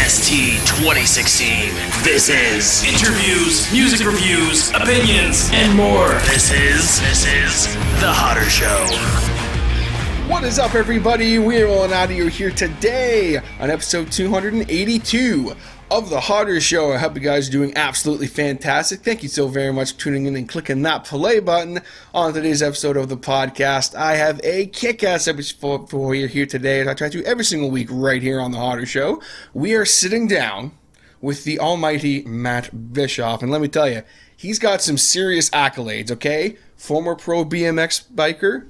ST 2016. This is interviews, music reviews, opinions, and more. This is The Hotter Show. What is up, everybody? We're rolling out of here today on episode 282 of The Hotter Show. I hope you guys are doing absolutely fantastic. Thank you so very much for tuning in and clicking that play button on today's episode of the podcast. I have a kick-ass episode for you here today, as I try to every single week right here on The Hotter Show. We are sitting down with the almighty Matt Bischoff, and let me tell you, he's got some serious accolades, okay? Former pro BMX biker.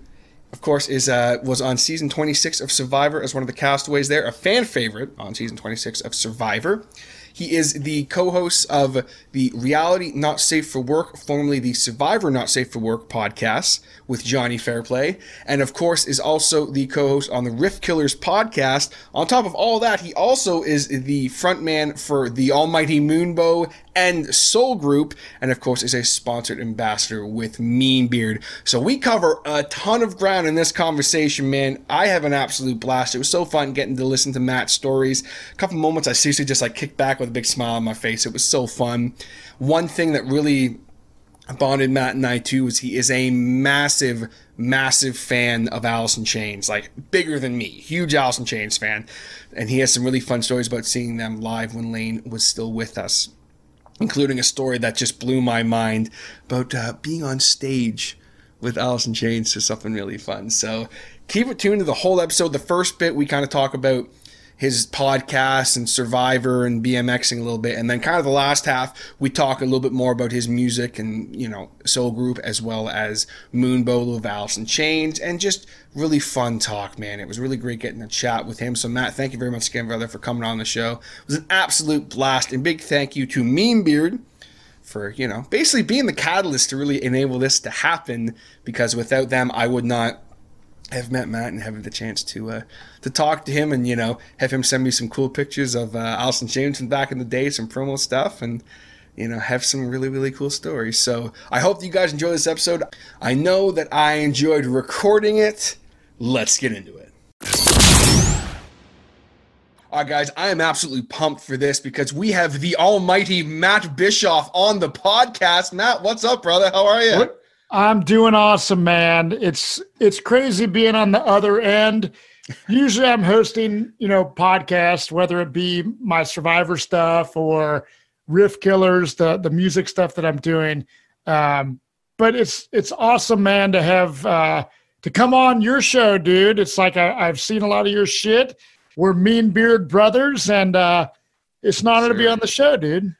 Of course, was on season 26 of Survivor as one of the castaways there, a fan favorite on season 26 of Survivor. He is the co-host of the Reality Not Safe for Work, formerly the Survivor Not Safe for Work podcast with Johnny Fairplay, and of course is also the co-host on the Rift Killers podcast. On top of all that, he also is the frontman for the almighty Moonbow and Soul Group, and of course is a sponsored ambassador with Meanbeard. So we cover a ton of ground in this conversation, man. I have an absolute blast. It was so fun getting to listen to Matt's stories. A couple moments I seriously just like kicked back with a big smile on my face. It was so fun. One thing that really bonded Matt and I too is he is a massive fan of Allison Chains, like bigger than me, huge Allison Chains fan, and he has some really fun stories about seeing them live when Lane was still with us, including a story that just blew my mind about being on stage with Allison Chains to something really fun. So keep it tuned to the whole episode. The first bit we kind of talk about his podcast and Survivor and BMXing a little bit, and then kind of the last half we talk a little bit more about his music and, you know, Soul Group, as well as Moonbow of Allison Chains, and just really fun talk, man. It was really great getting to chat with him. So Matt, thank you very much again, brother, for coming on the show. It was an absolute blast, and big thank you to Meanbeard for, you know, basically being the catalyst to really enable this to happen, because without them I would not have met Matt and having the chance to talk to him and, you know, have him send me some cool pictures of Allison James from back in the day, some promo stuff, and, you know, have some really, really cool stories. So I hope you guys enjoy this episode. I know that I enjoyed recording it. Let's get into it. All right, guys, I am absolutely pumped for this because we have the almighty Matt Bischoff on the podcast. Matt, what's up, brother? How are you? I'm doing awesome, man. It's crazy being on the other end. Usually I'm hosting, you know, podcasts, whether it be my Survivor stuff or Rift Killers, the music stuff that I'm doing. But it's awesome, man, to have to come on your show, dude. It's like I've seen a lot of your shit. We're Meanbeard brothers, and it's an honor to be on the show, dude.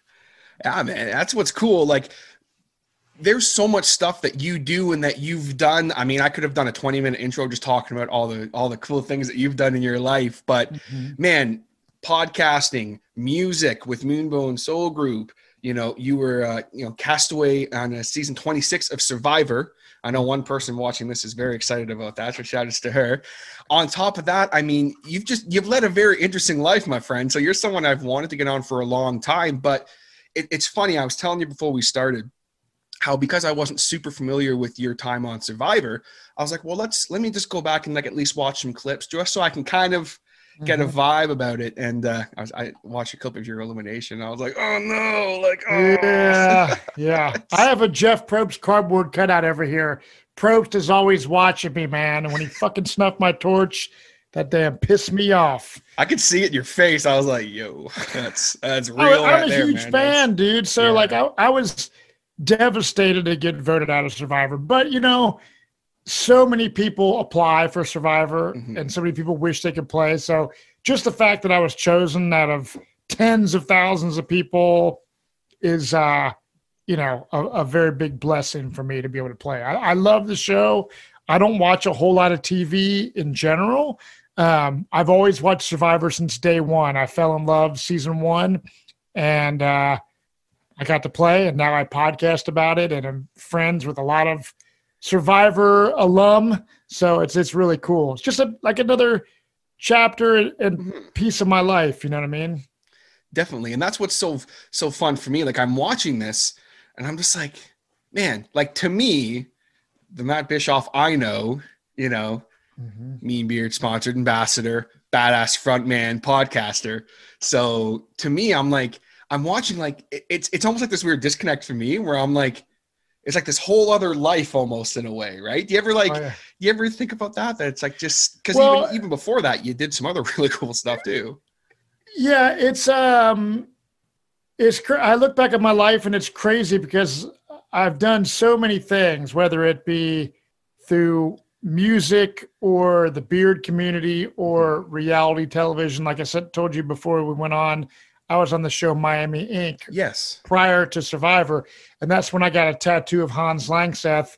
Yeah, man, that's what's cool. Like, there's so much stuff that you do and that you've done. I mean, I could have done a 20-minute intro just talking about all the cool things that you've done in your life. But man, podcasting, music with Moonbow and Soul Group. You know, you were castaway on season 26 of Survivor. I know one person watching this is very excited about that, so shout outs to her. On top of that, I mean, you've led a very interesting life, my friend. So you're someone I've wanted to get on for a long time. But it's funny. I was telling you before we started how, because I wasn't super familiar with your time on Survivor, I was like, well, let me just go back and like at least watch some clips just so I can kind of get a vibe about it. And I watched a clip of your elimination. I was like, oh no, like, oh. Yeah. I have a Jeff Probst cardboard cutout over here. Probst is always watching me, man. And when he fucking snuffed my torch, that damn pissed me off. I could see it in your face. I was like, yo, that's real. I'm a huge fan, dude. So like I was devastated to get voted out of Survivor, but you know, so many people apply for Survivor and so many people wish they could play. So just the fact that I was chosen out of tens of thousands of people is you know, a very big blessing for me to be able to play. I love the show. I don't watch a whole lot of TV in general. I've always watched Survivor since day one. I fell in love season 1, and I got to play, and now I podcast about it, and I'm friends with a lot of Survivor alum. So it's really cool. It's just like another chapter and piece of my life. You know what I mean? Definitely. And that's what's so fun for me. Like, I'm watching this and I'm just like, man, like, to me, the Matt Bischoff I know, you know, Meanbeard sponsored ambassador, badass frontman podcaster. So to me, I'm like, I'm watching, like, it's almost like this weird disconnect for me where I'm like, it's like this whole other life almost in a way, right? Do you ever you ever think about that? That it's like, just because even before that, you did some other really cool stuff too. Yeah, I look back at my life and it's crazy because I've done so many things, whether it be through music or the beard community or reality television. Like I told you before we went on, I was on the show Miami Inc. Yes. Prior to Survivor. And that's when I got a tattoo of Hans Langseth,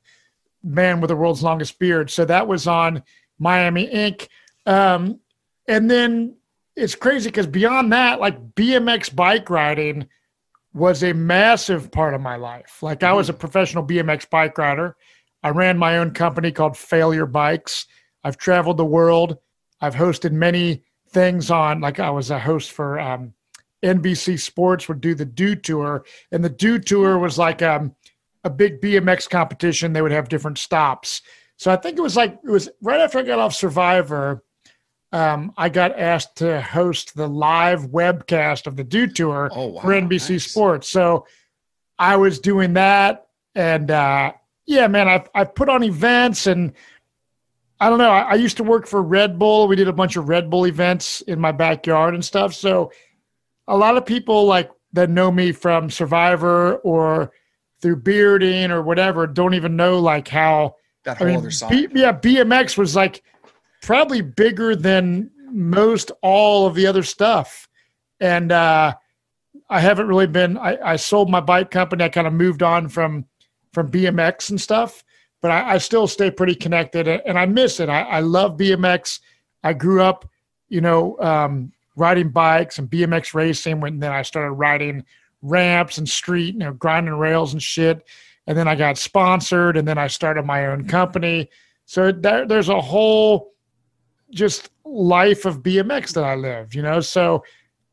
man with the world's longest beard. So that was on Miami Inc. And then it's crazy because beyond that, like BMX bike riding was a massive part of my life. Like I was a professional BMX bike rider. I ran my own company called Failure Bikes. I've traveled the world. I've hosted many things on, like I was a host for NBC Sports, would do the Do Tour. And the Do Tour was like a big BMX competition. They would have different stops. So I think it was right after I got off Survivor, I got asked to host the live webcast of the Do Tour for NBC Sports. So I was doing that. And yeah, man, I put on events, and I don't know. I used to work for Red Bull. We did a bunch of Red Bull events in my backyard and stuff. So a lot of people like that know me from Survivor or through bearding or whatever don't even know like how that whole other side. BMX was like probably bigger than most all of the other stuff. And I haven't really been, I sold my bike company. I kind of moved on from BMX and stuff, but I still stay pretty connected and I miss it. I love BMX. I grew up, riding bikes and BMX racing then I started riding ramps and street, grinding rails and shit. And then I got sponsored and then I started my own company. So there's a whole just life of BMX that I live, so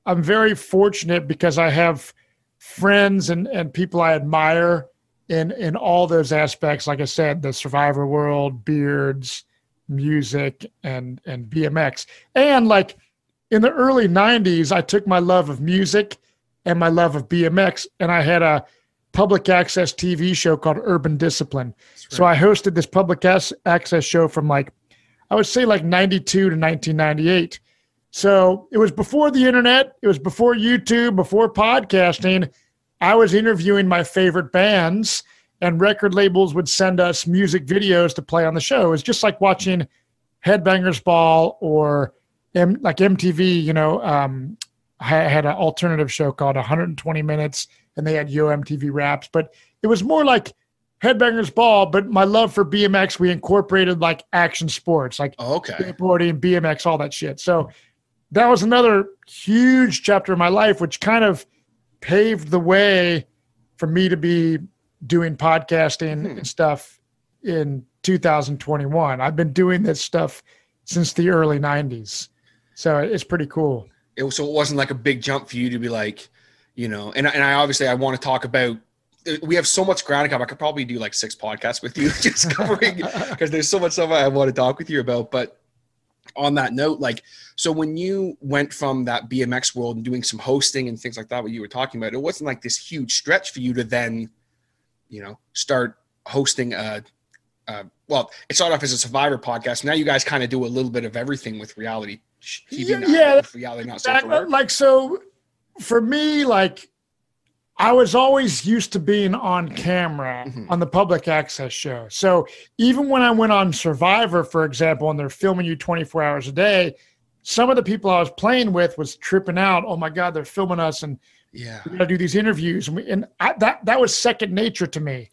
I'm very fortunate because I have friends and people I admire in all those aspects. Like I said, the Survivor world, beards, music, and BMX. And like in the early 90s, I took my love of music and my love of BMX, and I had a public access TV show called Urban Discipline. Right. So I hosted this public access show from I would say 92 to 1998. So it was before the internet. It was before YouTube, before podcasting. I was interviewing my favorite bands, and record labels would send us music videos to play on the show. It was just like watching Headbangers Ball or MTV, I had an alternative show called 120 Minutes, and they had Yo MTV Raps. But it was more like Headbangers Ball, but my love for BMX, we incorporated like action sports, like skateboarding, BMX, all that shit. So that was another huge chapter of my life, which kind of paved the way for me to be doing podcasting and stuff in 2021. I've been doing this stuff since the early 90s. So it's pretty cool. So it wasn't like a big jump for you to be like, and I obviously I want to talk about, we have so much ground to cover. I could probably do like 6 podcasts with you just covering, because there's so much stuff I want to talk with you about. But on that note, so when you went from that BMX world and doing some hosting and things like that, what you were talking about, it wasn't like this huge stretch for you to then, start hosting well, it started off as a Survivor podcast. Now you guys kind of do a little bit of everything with reality TV. With reality, not social work. So for me, I was always used to being on camera on the public access show. So even when I went on Survivor, for example, and they're filming you 24 hours a day, some of the people I was playing with was tripping out. Oh my God, they're filming us, and we got to do these interviews. And that was second nature to me.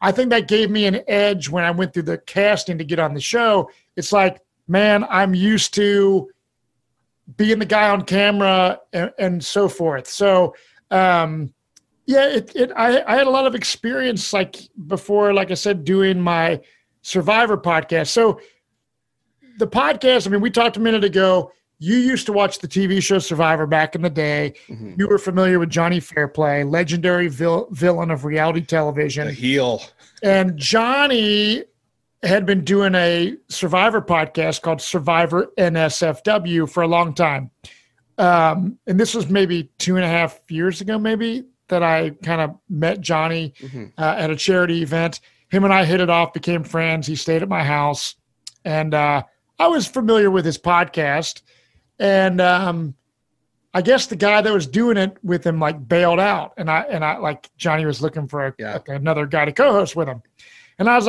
I think that gave me an edge when I went through the casting to get on the show. It's like, man, I'm used to being the guy on camera and so forth. So, I had a lot of experience before, like I said, doing my Survivor podcast. So the podcast, we talked a minute ago, you used to watch the TV show Survivor back in the day. You were familiar with Johnny Fairplay, legendary villain of reality television. The heel. And Johnny had been doing a Survivor podcast called Survivor NSFW for a long time. And this was maybe 2.5 years ago, maybe, that I kind of met Johnny at a charity event. Him and I hit it off, became friends. He stayed at my house. And I was familiar with his podcast. And I guess the guy that was doing it with him like bailed out. And I like Johnny was looking for another guy to co-host with him. And I was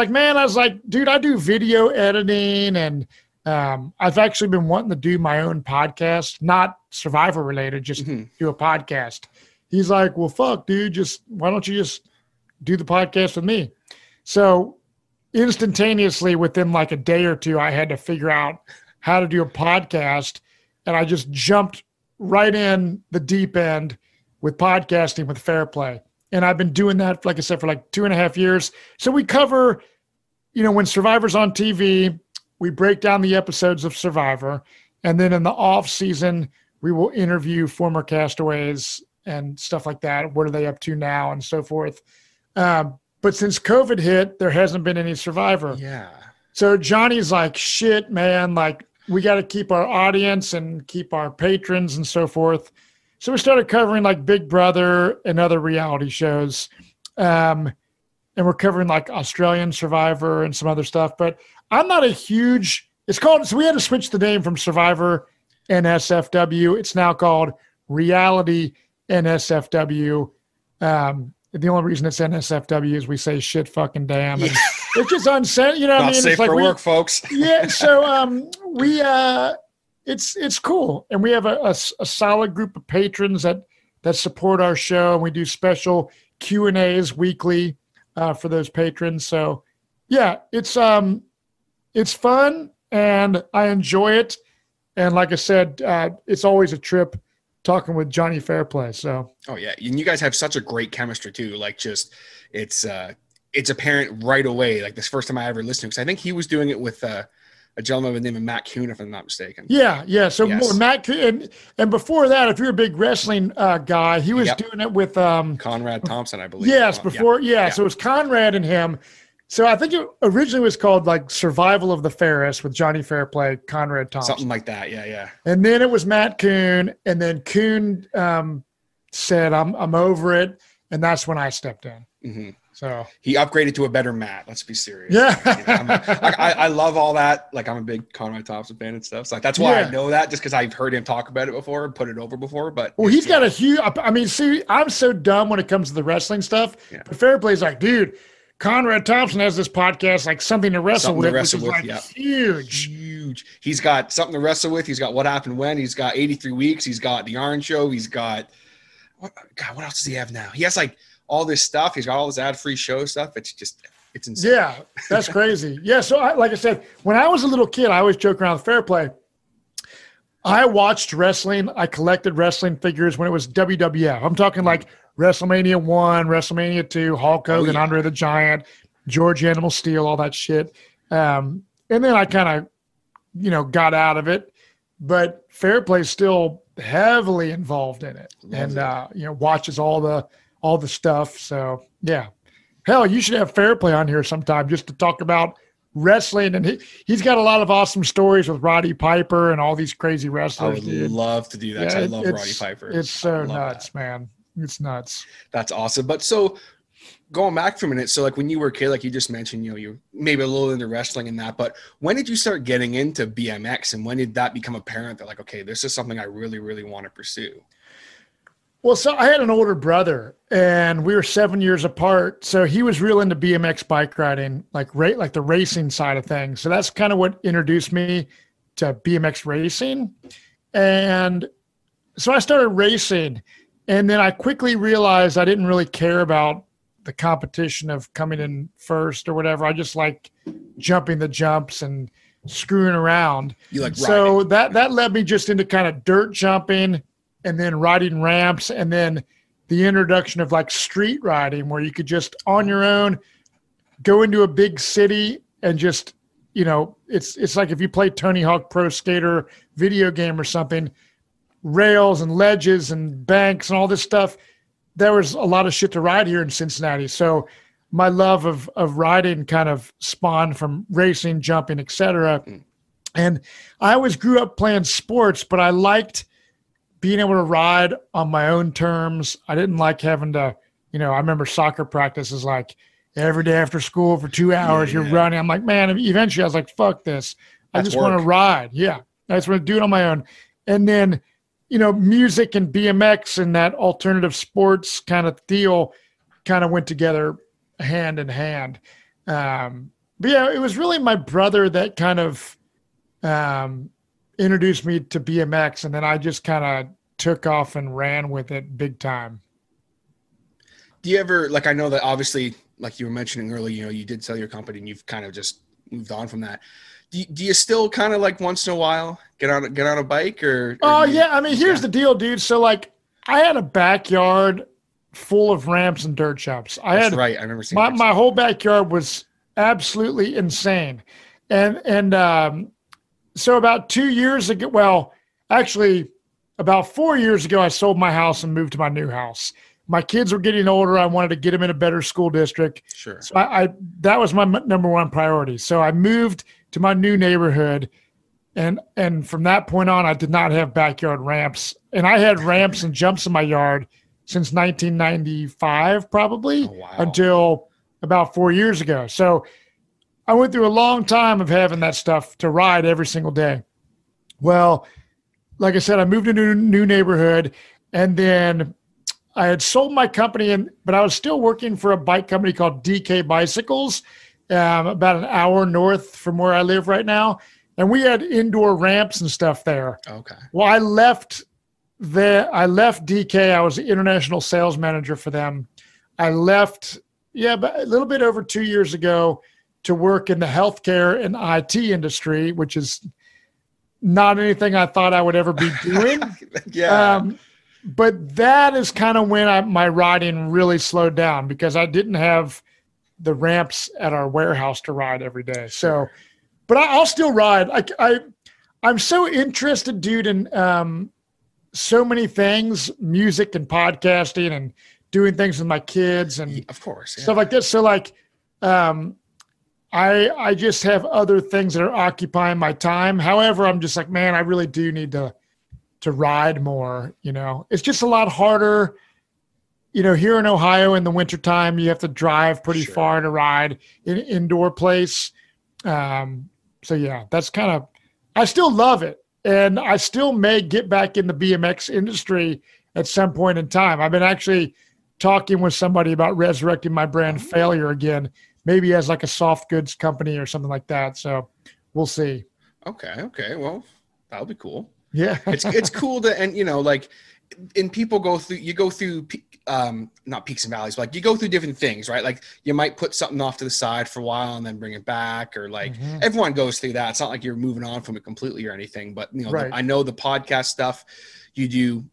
like, dude, I do video editing, and I've actually been wanting to do my own podcast, not Survivor related, just do a podcast. He's like, well, fuck, dude, why don't you just do the podcast with me? So instantaneously, within like a day or two, I had to figure out how to do a podcast, and I just jumped right in the deep end with podcasting with Fair Play. And I've been doing that, like I said, for like 2.5 years. So we cover, when Survivor's on TV, we break down the episodes of Survivor. And then in the off season, we will interview former castaways and stuff like that. What are they up to now and so forth. But since COVID hit, there hasn't been any Survivor. Yeah. So Johnny's like, shit, man, like we got to keep our audience and keep our patrons and so forth. So we started covering like Big Brother and other reality shows. And we're covering like Australian Survivor and some other stuff. But I'm not a huge, so we had to switch the name from Survivor NSFW. It's now called Reality NSFW. The only reason it's NSFW is we say shit fucking damn. And it's just unsafe, you know what I mean? Not safe for work, folks. Yeah. So it's cool. And we have a solid group of patrons that support our show. And we do special Q&As weekly for those patrons. So yeah, it's fun and I enjoy it. And like I said, it's always a trip talking with Johnny Fairplay. So, oh yeah. And you guys have such a great chemistry too. Like just, it's apparent right away. Like this first time I ever listened to, because I think he was doing it with, a gentleman by the name of Matt Kuhn, if I'm not mistaken. Yeah. So yes. Matt Kuhn, and before that, if you're a big wrestling guy, he was doing it with Conrad Thompson, I believe. Yes, before. Yeah. So it was Conrad and him. So I think it originally was called like Survival of the Fairest with Johnny Fairplay, Conrad Thompson. Something like that. Yeah. And then it was Matt Kuhn, and then Kuhn said, "I'm over it," and that's when I stepped in. Mm-hmm. So he upgraded to a better Matt. Let's be serious. Yeah. I love all that. Like I'm a big Conrad Thompson fan and stuff. So like, that's why I know that, just because I've heard him talk about it before and put it over before. But he's got a huge. I mean, see, I'm so dumb when it comes to the wrestling stuff. Yeah. But Fairplay's like, dude, Conrad Thompson has this podcast, like Something to Wrestle With, which is like huge. He's got Something to Wrestle With. He's got What Happened When. He's got 83 Weeks. He's got The Iron Show. He's got what else does he have now? He has like all this stuff. He's got all this ad-free show stuff. It's insane. Yeah, that's crazy. Yeah, so like I said, when I was a little kid, I always joke around with Fairplay. I watched wrestling. I collected wrestling figures when it was WWF. I'm talking like WrestleMania 1, WrestleMania 2, Hulk Hogan, Andre the Giant, George Animal Steel, all that shit. And then I kind of, got out of it. But Fairplay's still heavily involved in it. Watches all the stuff. So yeah, hell, you should have Fairplay on here sometime just to talk about wrestling. And he's got a lot of awesome stories with Roddy Piper and all these crazy wrestlers. I would love to do that. Yeah, I love Roddy Piper. It's so nuts, man. It's nuts. That's awesome. But so going back for a minute, so like when you were a kid, like you just mentioned, you maybe a little into wrestling and that, but when did you start getting into BMX, and when did that become apparent that like, okay, this is something I really, really want to pursue? Well, so I had an older brother, and we were 7 years apart. So he was real into BMX bike riding, like the racing side of things. So that's kind of what introduced me to BMX racing. And so I started racing, and then I quickly realized I didn't really care about the competition of coming in first or whatever. I just like jumping the jumps and screwing around. You like so riding. that led me just into kind of dirt jumping, and then riding ramps, and then the introduction of like street riding, where you could just on your own go into a big city and just, it's like if you play Tony Hawk Pro Skater video game or something, rails and ledges and banks and all this stuff. There was a lot of shit to ride here in Cincinnati. So my love of riding kind of spawned from racing, jumping, etc. And I always grew up playing sports, but I liked being able to ride on my own terms. I didn't like having to, I remember soccer practice is like every day after school for 2 hours, you're running. I'm like, man, eventually I was like, fuck this. I just want to ride. Yeah. I just want to do it on my own. And then, music and BMX and that alternative sports kind of deal kind of went together hand in hand. But yeah, it was really my brother that kind of introduced me to BMX, and then I just kind of took off and ran with it big time. Do you ever, like, I know that obviously, like you were mentioning earlier, you did sell your company and you've kind of just moved on from that. Do you still kind of like once in a while get on a bike or yeah. I mean, here's the deal, dude. So like I had a backyard full of ramps and dirt jumps. That's right. I remember seeing my whole backyard was absolutely insane. And so about 2 years ago, well, actually about 4 years ago, I sold my house and moved to my new house. My kids were getting older. I wanted to get them in a better school district. Sure. So that was my number one priority. So I moved to my new neighborhood. And from that point on, I did not have backyard ramps. And I had ramps and jumps in my yard since 1995, probably, until about 4 years ago. So I went through a long time of having that stuff to ride every single day. Well, like I said, I moved into a new neighborhood, and then I had sold my company, but I was still working for a bike company called DK Bicycles, about an hour north from where I live right now. And we had indoor ramps and stuff there. Okay. Well, I left DK. I was the international sales manager for them. I left, but a little bit over 2 years ago to work in the healthcare and IT industry, which is not anything I thought I would ever be doing. Yeah. But that is kind of when my riding really slowed down, because I didn't have the ramps at our warehouse to ride every day. So, but I'll still ride. I'm so interested, dude, in so many things, music and podcasting and doing things with my kids and of course, stuff like this. So like, I just have other things that are occupying my time. However, I'm just like, man, I really do need to ride more. It's just a lot harder. Here in Ohio in the wintertime, you have to drive pretty far to ride in an indoor place. So yeah, that's kind of, I still love it. And I still may get back in the BMX industry at some point in time. I've been actually talking with somebody about resurrecting my brand Failure again, maybe as like a soft goods company or something like that. So we'll see. Okay. Well, that'll be cool. Yeah. It's cool to, and and people go through not peaks and valleys, but like you go through different things, right? Like you might put something off to the side for a while and then bring it back, or like everyone goes through that. It's not like you're moving on from it completely or anything, but I know the podcast stuff you do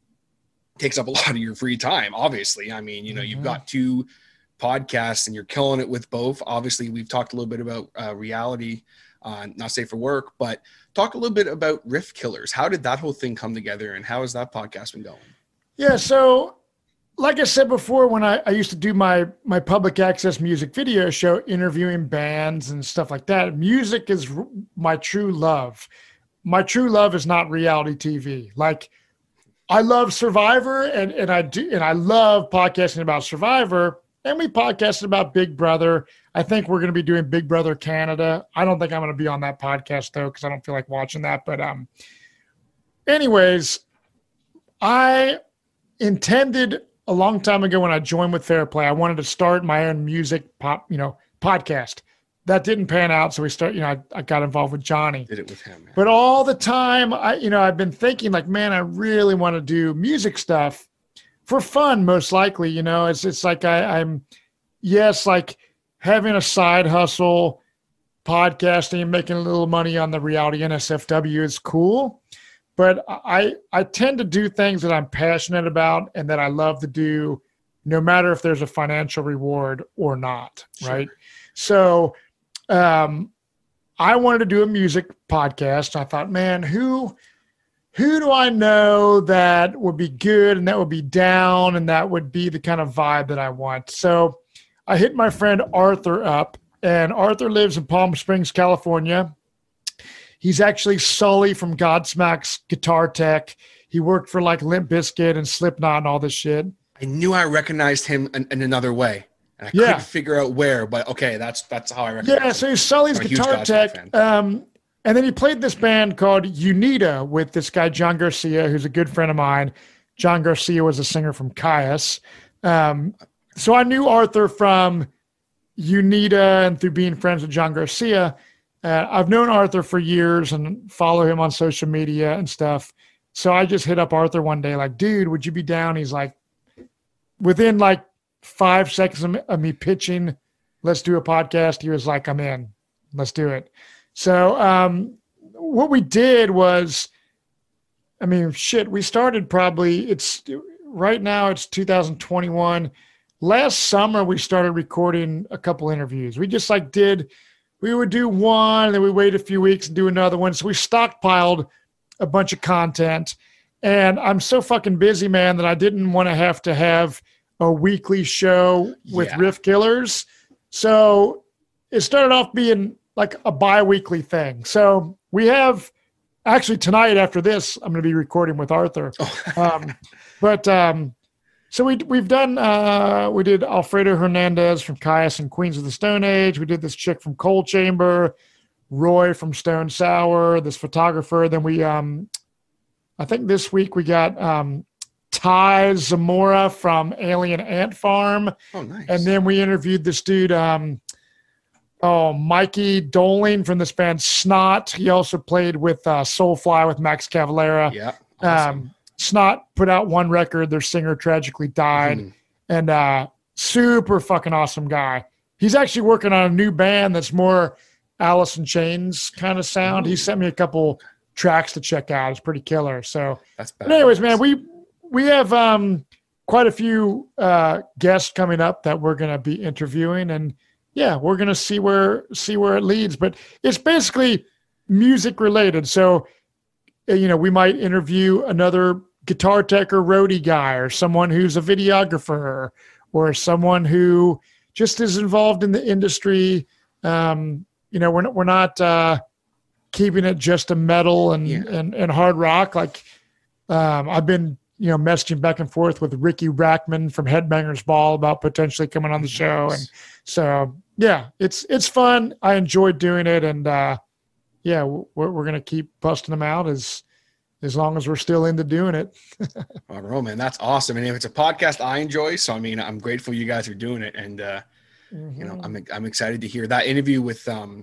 takes up a lot of your free time. Obviously. I mean, you've got 2 podcasts and you're killing it with both. Obviously we've talked a little bit about reality, not safe for work, but talk a little bit about Riff Killers. How did that whole thing come together, and how has that podcast been going? Yeah. So like I said before, when I used to do my public access music video show, interviewing bands and stuff like that, music is my true love. My true love is not reality TV. Like I love Survivor and I love podcasting about Survivor, and we podcasted about Big Brother. I think we're going to be doing Big Brother Canada. I don't think I'm going to be on that podcast though, because I don't feel like watching that. But anyways, I intended a long time ago when I joined with Fair Play, I wanted to start my own music podcast. That didn't pan out, so I got involved with Johnny. Did it with him. Man. But all the time, I've been thinking like, man, I really want to do music stuff for fun, most likely. It's like I'm like having a side hustle, podcasting, making a little money on the reality NSFW is cool. But I tend to do things that I'm passionate about and that I love to do, no matter if there's a financial reward or not, right? So I wanted to do a music podcast. I thought, man, who do I know that would be good and that would be down and that would be the kind of vibe that I want? So I hit my friend Arthur up, and Arthur lives in Palm Springs, California. He's actually Sully from Godsmack's guitar tech. He worked for like Limp Bizkit and Slipknot and all this shit. I knew I recognized him in another way. And I couldn't figure out where, but okay, that's how I recognize him. Yeah, so he's Sully's guitar tech. And then he played this band called Unita with this guy, John Garcia, who's a good friend of mine. John Garcia was a singer from Caius. So I knew Arthur from Unita and through being friends with John Garcia. I've known Arthur for years and follow him on social media and stuff. So I just hit up Arthur one day, like, dude, would you be down? He's like, within like 5 seconds of me pitching, let's do a podcast, he was like, I'm in. Let's do it. So what we did was, I mean, shit, we started probably, right now it's 2021. Last summer, we started recording a couple interviews. We just like we would do one, and then we wait a few weeks and do another one. So we stockpiled a bunch of content. And I'm so fucking busy, man, that I didn't want to have a weekly show with riff killers. So it started off being like a bi-weekly thing. So we have, actually tonight after this, I'm going to be recording with Arthur. So we've done, we did Alfredo Hernandez from Caius and Queens of the Stone Age. We did this chick from Cold Chamber, Roy from Stone Sour, this photographer. Then we, I think this week we got Ty Zamora from Alien Ant Farm. Oh, nice. And then we interviewed this dude, Mikey Doling from this band Snot. He also played with Soulfly with Max Cavalera. Yeah. Awesome. Snot put out one record. Their singer tragically died. And super fucking awesome guy. He's actually working on a new band that's more Alice in Chains kind of sound. He sent me a couple tracks to check out. It's pretty killer. So that's bad. But anyways, man, we have quite a few guests coming up that we're going to be interviewing, and we're going to see where it leads, but it's basically music related. So, we might interview another guitar tech or roadie guy, or someone who's a videographer, or someone who just is involved in the industry. We're not keeping it just a metal and hard rock. Like I've been, messaging back and forth with Ricky Rackman from Headbangers Ball about potentially coming on the show. And so, it's fun. I enjoyed doing it. And we're going to keep busting them out as long as we're still into doing it. All right, man, that's awesome. And if it's a podcast I enjoy, so I mean, I'm grateful you guys are doing it. And, I'm excited to hear that interview with, oh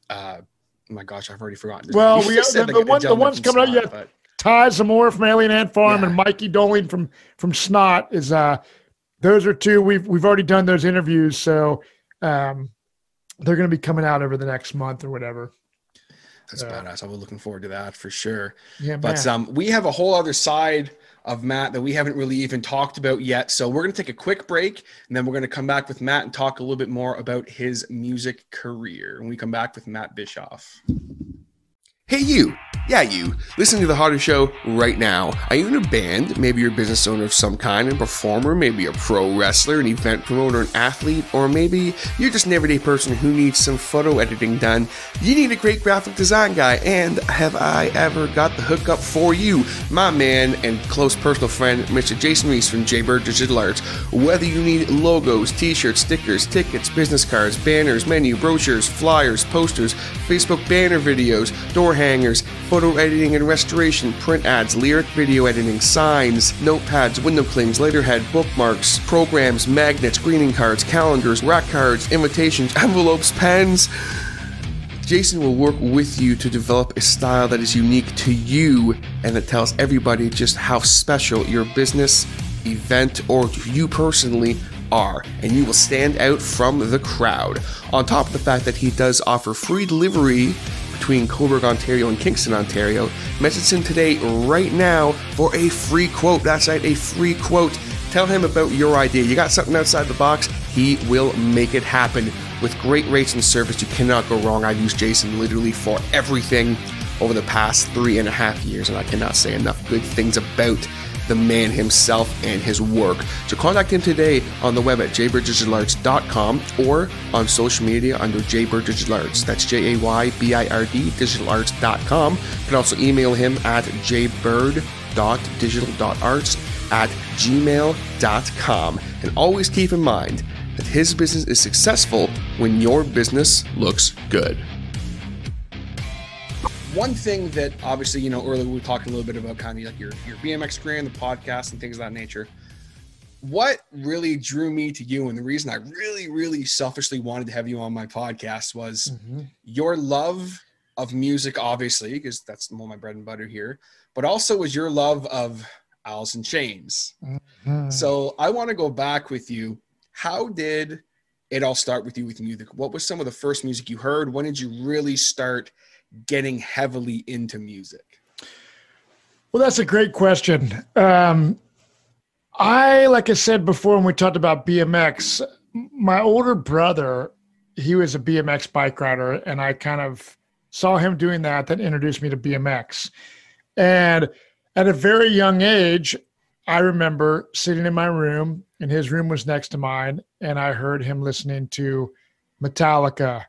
my gosh, I've already forgotten. Well, the ones coming out, Ty Zamora from Alien Ant Farm and Mikey Doling from Snot is, those are two. We've already done those interviews. So, they're going to be coming out over the next month or whatever. That's badass. I'm looking forward to that for sure. Yeah, but we have a whole other side of Matt that we haven't really even talked about yet. So we're going to take a quick break, and then we're going to come back with Matt and talk a little bit more about his music career when we come back with Matt Bischoff. Hey, you. Yeah, you. Listening to The Harder Show right now. Are you in a band? Maybe you're a business owner of some kind, a performer, maybe a pro wrestler, an event promoter, an athlete, or maybe you're just an everyday person who needs some photo editing done. You need a great graphic design guy, and have I ever got the hookup for you? My man and close personal friend, Mr. Jason Reese from Jaybird Digital Arts. Whether you need logos, t-shirts, stickers, tickets, business cards, banners, menu, brochures, flyers, posters, Facebook banner videos, door hangers, photo editing and restoration, print ads, lyric video editing, signs, notepads, window clings, letterhead, bookmarks, programs, magnets, greeting cards, calendars, rack cards, invitations, envelopes, pens. Jason will work with you to develop a style that is unique to you and that tells everybody just how special your business, event, or you personally are, and you will stand out from the crowd. On top of the fact that he does offer free delivery between Cobourg, Ontario and Kingston, Ontario, message him today right now for a free quote. That's right, a free quote. Tell him about your idea. You got something outside the box, he will make it happen. With great rates and service, you cannot go wrong. I've used Jason literally for everything over the past 3.5 years, and I cannot say enough good things about the man himself and his work. So contact him today on the web at jaybirddigitalarts.com or on social media under jaybirddigitalarts. That's JAYBIRD digitalarts.com. You can also email him at jaybird.digital.arts@gmail.com. And always keep in mind that his business is successful when your business looks good. One thing that obviously, earlier we talked a little bit about kind of like your BMX career and the podcast and things of that nature. What really drew me to you, and the reason I really, really selfishly wanted to have you on my podcast, was your love of music, obviously, because that's more my bread and butter here, but also was your love of Allison Chains. So I want to go back with you. How did it all start with you with music? What was some of the first music you heard? When did you really start getting heavily into music? Well, that's a great question. Like I said before, when we talked about BMX, my older brother, he was a BMX bike rider, and I kind of saw him doing that introduced me to BMX. And at a very young age, I remember sitting in my room, and his room was next to mine, and I heard him listening to Metallica,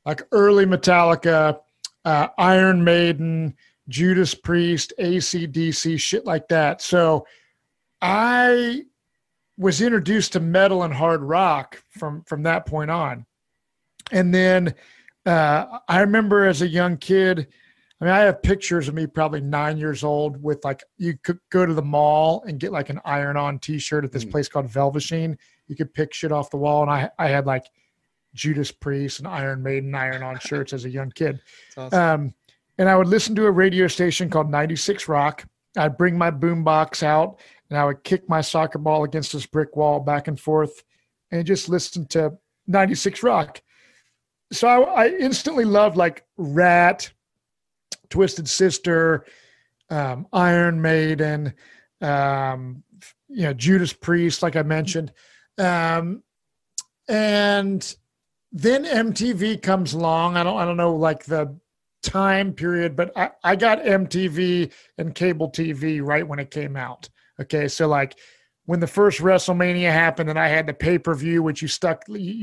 like early Metallica, Iron Maiden, Judas Priest, AC/DC, shit like that. So I was introduced to metal and hard rock from that point on. And then I remember as a young kid, I have pictures of me probably 9 years old with you could go to the mall and get like an iron-on t-shirt at this place called Velveteen. You could pick shit off the wall. And I had like Judas Priest and Iron Maiden iron-on shirts as a young kid. That's awesome. And I would listen to a radio station called 96 Rock. I'd bring my boombox out and I would kick my soccer ball against this brick wall back and forth and just listen to 96 Rock. So I instantly loved like Rat, Twisted Sister, Iron Maiden, Judas Priest, like I mentioned. And then MTV comes along. I don't know like the time period, but I got MTV and cable TV right when it came out. Okay. So like when the first WrestleMania happened and I had the pay-per-view, which you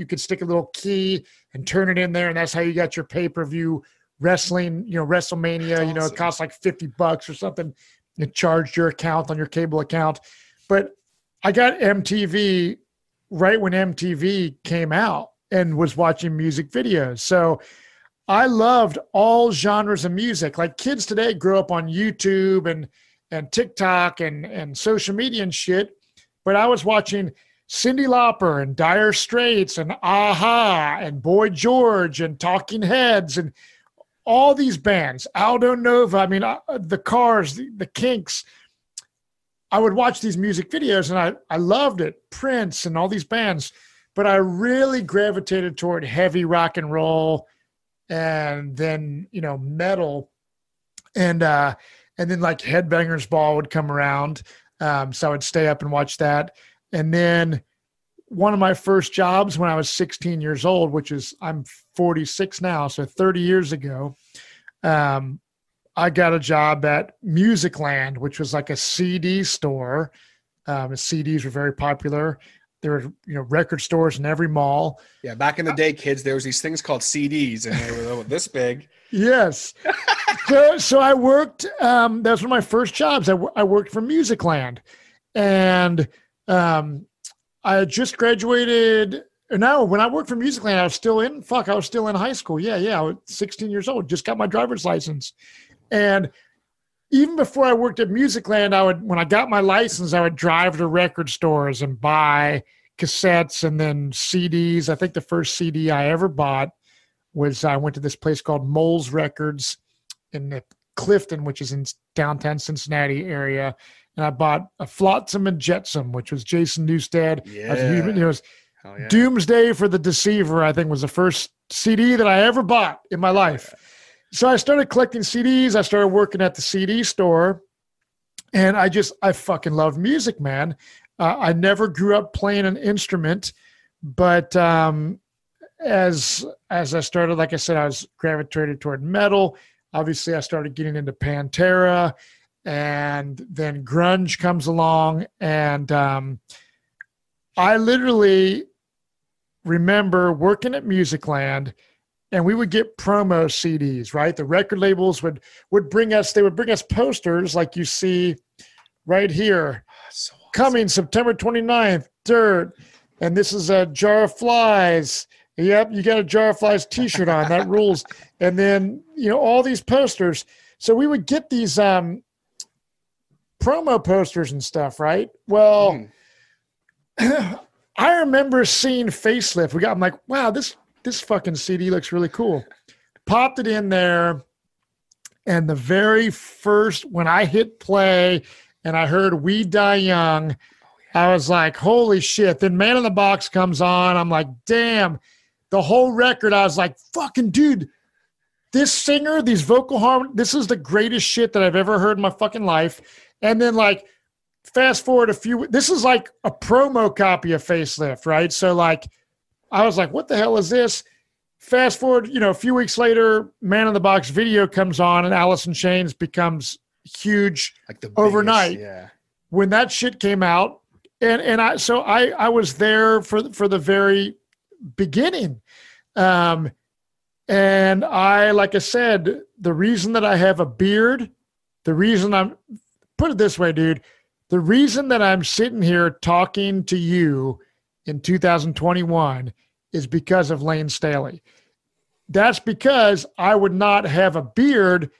could stick a little key and turn it in there. And that's how you got your pay-per-view wrestling, WrestleMania, awesome. It cost like $50 or something. It charged your account on your cable account. But I got MTV right when MTV came out and was watching music videos. So I loved all genres of music. Like kids today grow up on YouTube and TikTok and social media and shit. But I was watching Cyndi Lauper and Dire Straits and Aha and Boy George and Talking Heads and all these bands, Aldo Nova, the Cars, the Kinks. I would watch these music videos and I loved it. Prince and all these bands. But I really gravitated toward heavy rock and roll and then, metal. And then like Headbangers Ball would come around. So I would stay up and watch that. And then one of my first jobs when I was 16 years old, which is I'm 46 now, so 30 years ago, I got a job at Musicland, which was like a CD store. CDs were very popular. There were, record stores in every mall. Yeah, back in the day, kids, there was these things called CDs, and they were this big. Yes. So I worked. That was one of my first jobs. I worked for Musicland, and I had just graduated. No, when I worked for Musicland, I was still in high school. Yeah. I was 16 years old. Just got my driver's license, and even before I worked at Musicland, when I got my license, I would drive to record stores and buy cassettes and then CDs. I think the first CD I ever bought was I went to this place called Mole's Records in Clifton, which is in downtown Cincinnati area. And I bought a Flotsam and Jetsam, which was Jason Newsted. Yeah. It was Doomsday for the Deceiver, I think, was the first CD that I ever bought in my life. So I started collecting CDs. I started working at the CD store, and I fucking love music, man. I never grew up playing an instrument, but as I started, like I said, I was gravitated toward metal. Obviously, I started getting into Pantera, and then grunge comes along, and I literally remember working at Musicland, and we would get promo CDs, right? The record labels would bring us posters like you see right here. So awesome. Coming September 29th, Dirt. And this is a Jar of Flies. Yep, you got a Jar of Flies t-shirt on. That rules. And then, all these posters. So we would get these promo posters and stuff, right? Well, I remember seeing Facelift. I'm like, wow, this fucking CD looks really cool. Popped it in there, and the very first, when I hit play and I heard We Die Young, I was like, holy shit. Then Man in the Box comes on. I'm like, damn. The whole record, I was like, fucking dude, this singer, these vocal harmonies, this is the greatest shit that I've ever heard in my fucking life. And then fast forward this is like a promo copy of Facelift, right? So I was like, what the hell is this? Fast forward, a few weeks later, Man in the Box video comes on, and Allison Chains becomes huge overnight. Yeah. When that shit came out, and I was there for the very beginning. And like I said, the reason that I have a beard, the reason put it this way, dude, the reason that I'm sitting here talking to you in 2021 is because of Lane Staley. That's because I would not have a beard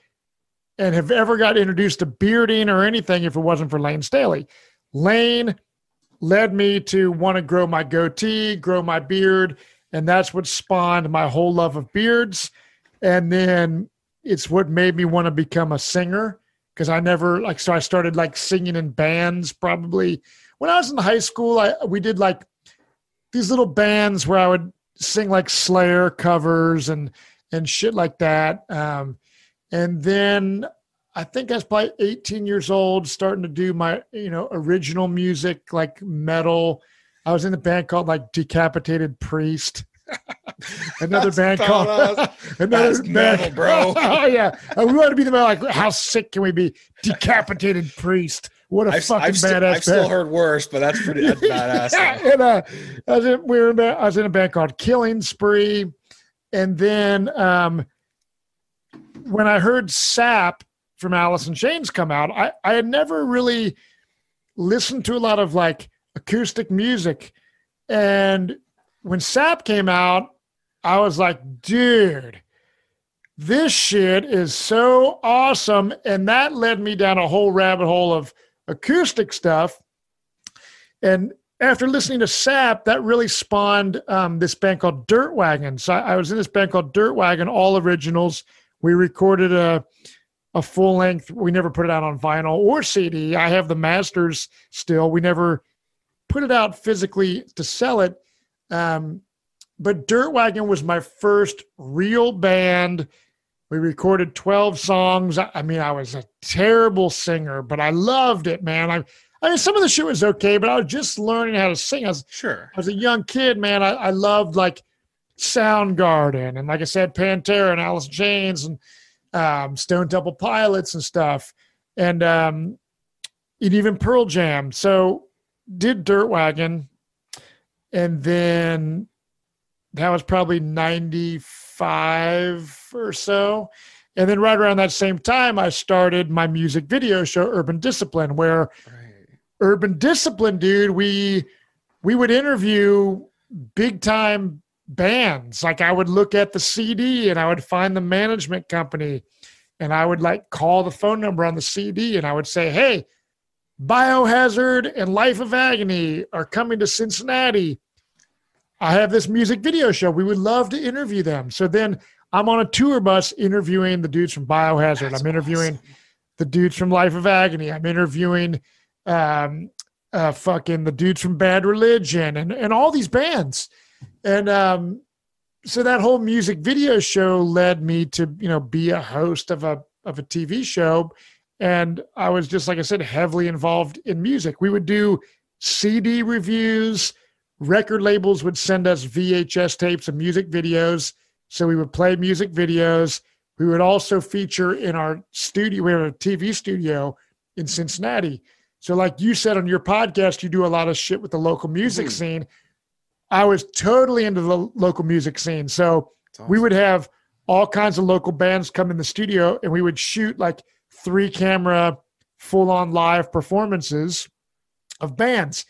and have ever got introduced to bearding or anything if it wasn't for Lane Staley. Lane led me to want to grow my goatee, grow my beard, and that's what spawned my whole love of beards. And then it's what made me want to become a singer, because I never so I started singing in bands probably when I was in high school. We did these little bands where I would sing Slayer covers and shit like that. And then I think I was probably 18 years old, starting to do my, original music, like metal. I was in a band called Decapitated Priest. Another band called metal, bro. Oh yeah, we want to be the metal. How sick can we be? Decapitated Priest. What a fucking badass! I've still heard worse, but that's badass. And I was in a band called Killing Spree, and then when I heard Sap from Allison Chains come out, I had never really listened to a lot of acoustic music, and when Sap came out, I was like, dude, this shit is so awesome. And that led me down a whole rabbit hole of acoustic stuff. And after listening to Sap, that really spawned this band called Dirt Wagon. So I was in this band called Dirt Wagon, all originals. We recorded a full length. We never put it out on vinyl or CD. I have the masters still. We never put it out physically to sell it. But Dirt Wagon was my first real band. We recorded 12 songs. I mean, I was a terrible singer, but I loved it, man. I mean, some of the shit was okay, but I was just learning how to sing. I was a young kid, man. I loved Soundgarden and, like I said, Pantera and Alice in Chains and Stone Temple Pilots and stuff, and even Pearl Jam. So did Dirt Wagon. And then that was probably 95 or so. And then right around that same time, I started my music video show, Urban Discipline, where Urban Discipline, dude, we would interview big time bands. I would look at the CD and I would find the management company and I would call the phone number on the CD and I would say, hey, Biohazard and Life of Agony are coming to Cincinnati. I have this music video show. We would love to interview them. So then I'm on a tour bus interviewing the dudes from Biohazard. I'm interviewing the dudes from Life of Agony. I'm interviewing fucking the dudes from Bad Religion and all these bands. And so that whole music video show led me to, be a host of a TV show. And I was just, like I said, heavily involved in music. We would do CD reviews. Record labels would send us VHS tapes of music videos. So we would play music videos. We would also feature in our studio. We have a TV studio in Cincinnati. So like you said on your podcast, you do a lot of shit with the local music scene. I was totally into the local music scene. So awesome. We would have all kinds of local bands come in the studio and we would shoot like 3-camera full-on live performances of bands.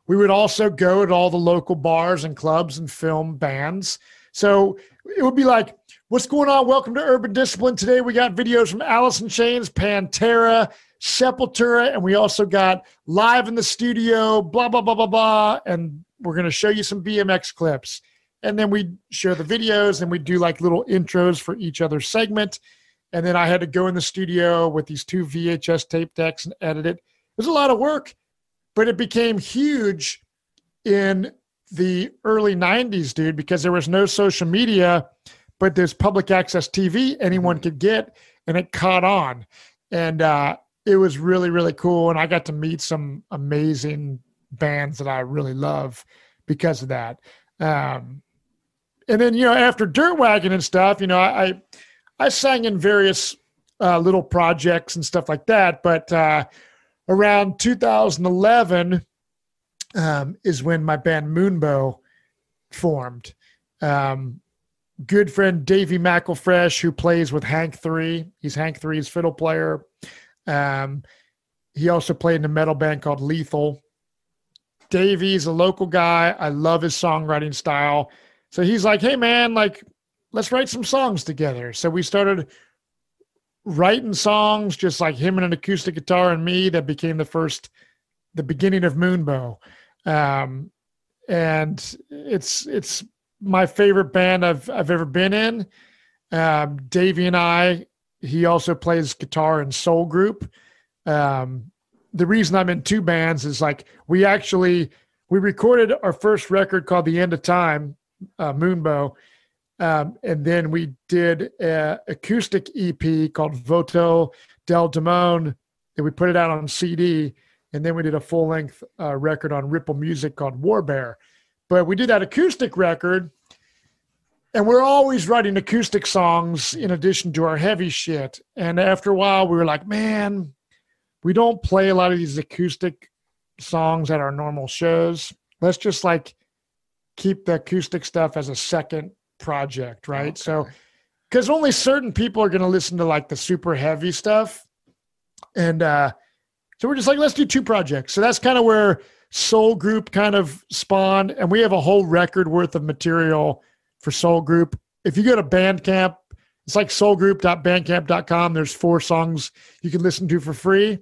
We would also go to all the local bars and clubs and film bands. So it would be like, what's going on? Welcome to Urban Discipline. Today we got videos from Allison Chains, Pantera, Sepultura, and we also got live in the studio, blah, blah, blah, blah, blah. And we're going to show you some BMX clips. And then we'd share the videos and we'd do like little intros for each other segment. And then I had to go in the studio with these 2 VHS tape decks and edit it. It was a lot of work, but it became huge in the early 90s, dude, because there was no social media, but there's public access TV anyone could get, and it caught on. And it was really, really cool. And I got to meet some amazing bands that I really love because of that. And then, after Dirt Wagon and stuff, I sang in various little projects and stuff like that. But around 2011 is when my band Moonbow formed. Good friend Davey McElfresh, who plays with Hank 3. He's Hank 3's fiddle player. He also played in a metal band called Lethal. Davey's a local guy. I love his songwriting style. So he's like, hey, man, like, let's write some songs together. So we started writing songs, just like him and an acoustic guitar and me. That became the beginning of Moonbow. And it's my favorite band I've ever been in. Davey and he also plays guitar in Soul Group. The reason I'm in 2 bands is like we recorded our first record called The End of Time, Moonbow. And then we did an acoustic EP called Voto del Demone, and we put it out on CD. And then we did a full-length record on Ripple Music called Warbear. But we did that acoustic record, and we're always writing acoustic songs in addition to our heavy shit. And after a while, we were like, man, we don't play a lot of these acoustic songs at our normal shows. Let's just like keep the acoustic stuff as a second project, right? Okay. So, because only certain people are going to listen to like the super heavy stuff. And so we're just like, let's do 2 projects. So that's kind of where Soul Group kind of spawned. And we have a whole record worth of material for Soul Group. If you go to Bandcamp, it's like soulgroup.bandcamp.com. There's 4 songs you can listen to for free.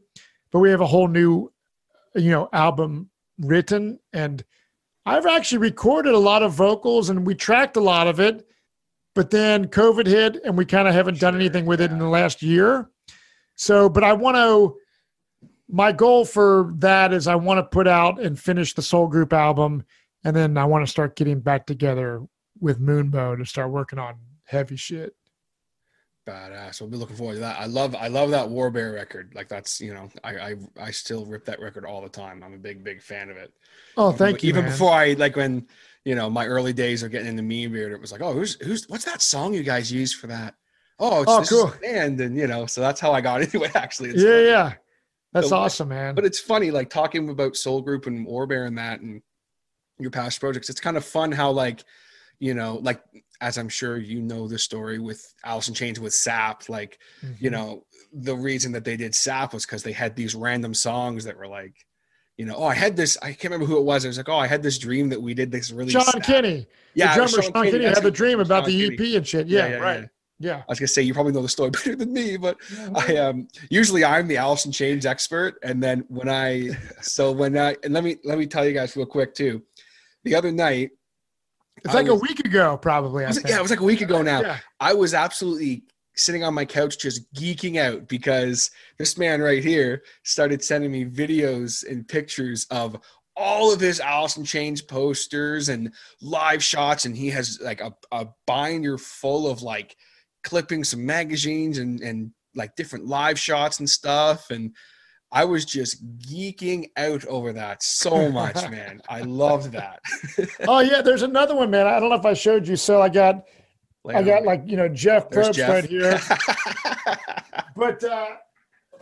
But we have a whole new, album written. And I've actually recorded a lot of vocals and we tracked a lot of it. But then COVID hit and we kind of haven't done anything with it in the last year. So, but my goal for that is I want to put out and finish the Soul Group album. And then I want to start getting back together with Moonbow to start working on heavy shit. Badass. We'll be looking forward to that. I love that Warbear record. Like that's, I still rip that record all the time. I'm a big fan of it. Oh, thank you. Even before when, my early days of getting into Mean Beard, it was like, oh, what's that song you guys use for that? Oh, it's cool. Band. And, so that's how I got into it actually. Yeah. That's awesome, man. But it's funny, like talking about Soul Group and Warbear and that and your past projects. It's kind of fun how like as I'm sure the story with Allison Chains with Sap, like, the reason that they did Sap was because they had these random songs that were like, I had this, I can't remember who it was. I was like, I had this dream that we did this really Sean Kinney. Yeah. The drummer Sean Kinney had the dream about the EP and shit. Yeah, right. Yeah. I was gonna say you probably know the story better than me, but usually I'm the Allison Chains expert. And then let me tell you guys real quick too. The other night, it's like a week ago, probably. It was like a week ago now. Yeah. I was absolutely sitting on my couch just geeking out because this man right here started sending me videos and pictures of all of his Allison Chains posters and live shots. And he has like a binder full of like clippings from magazines and like different live shots and stuff. And I was just geeking out over that so much, man. I loved that. Oh yeah, there's another one, man. I don't know if I showed you. So I got Jeff Probst right here. But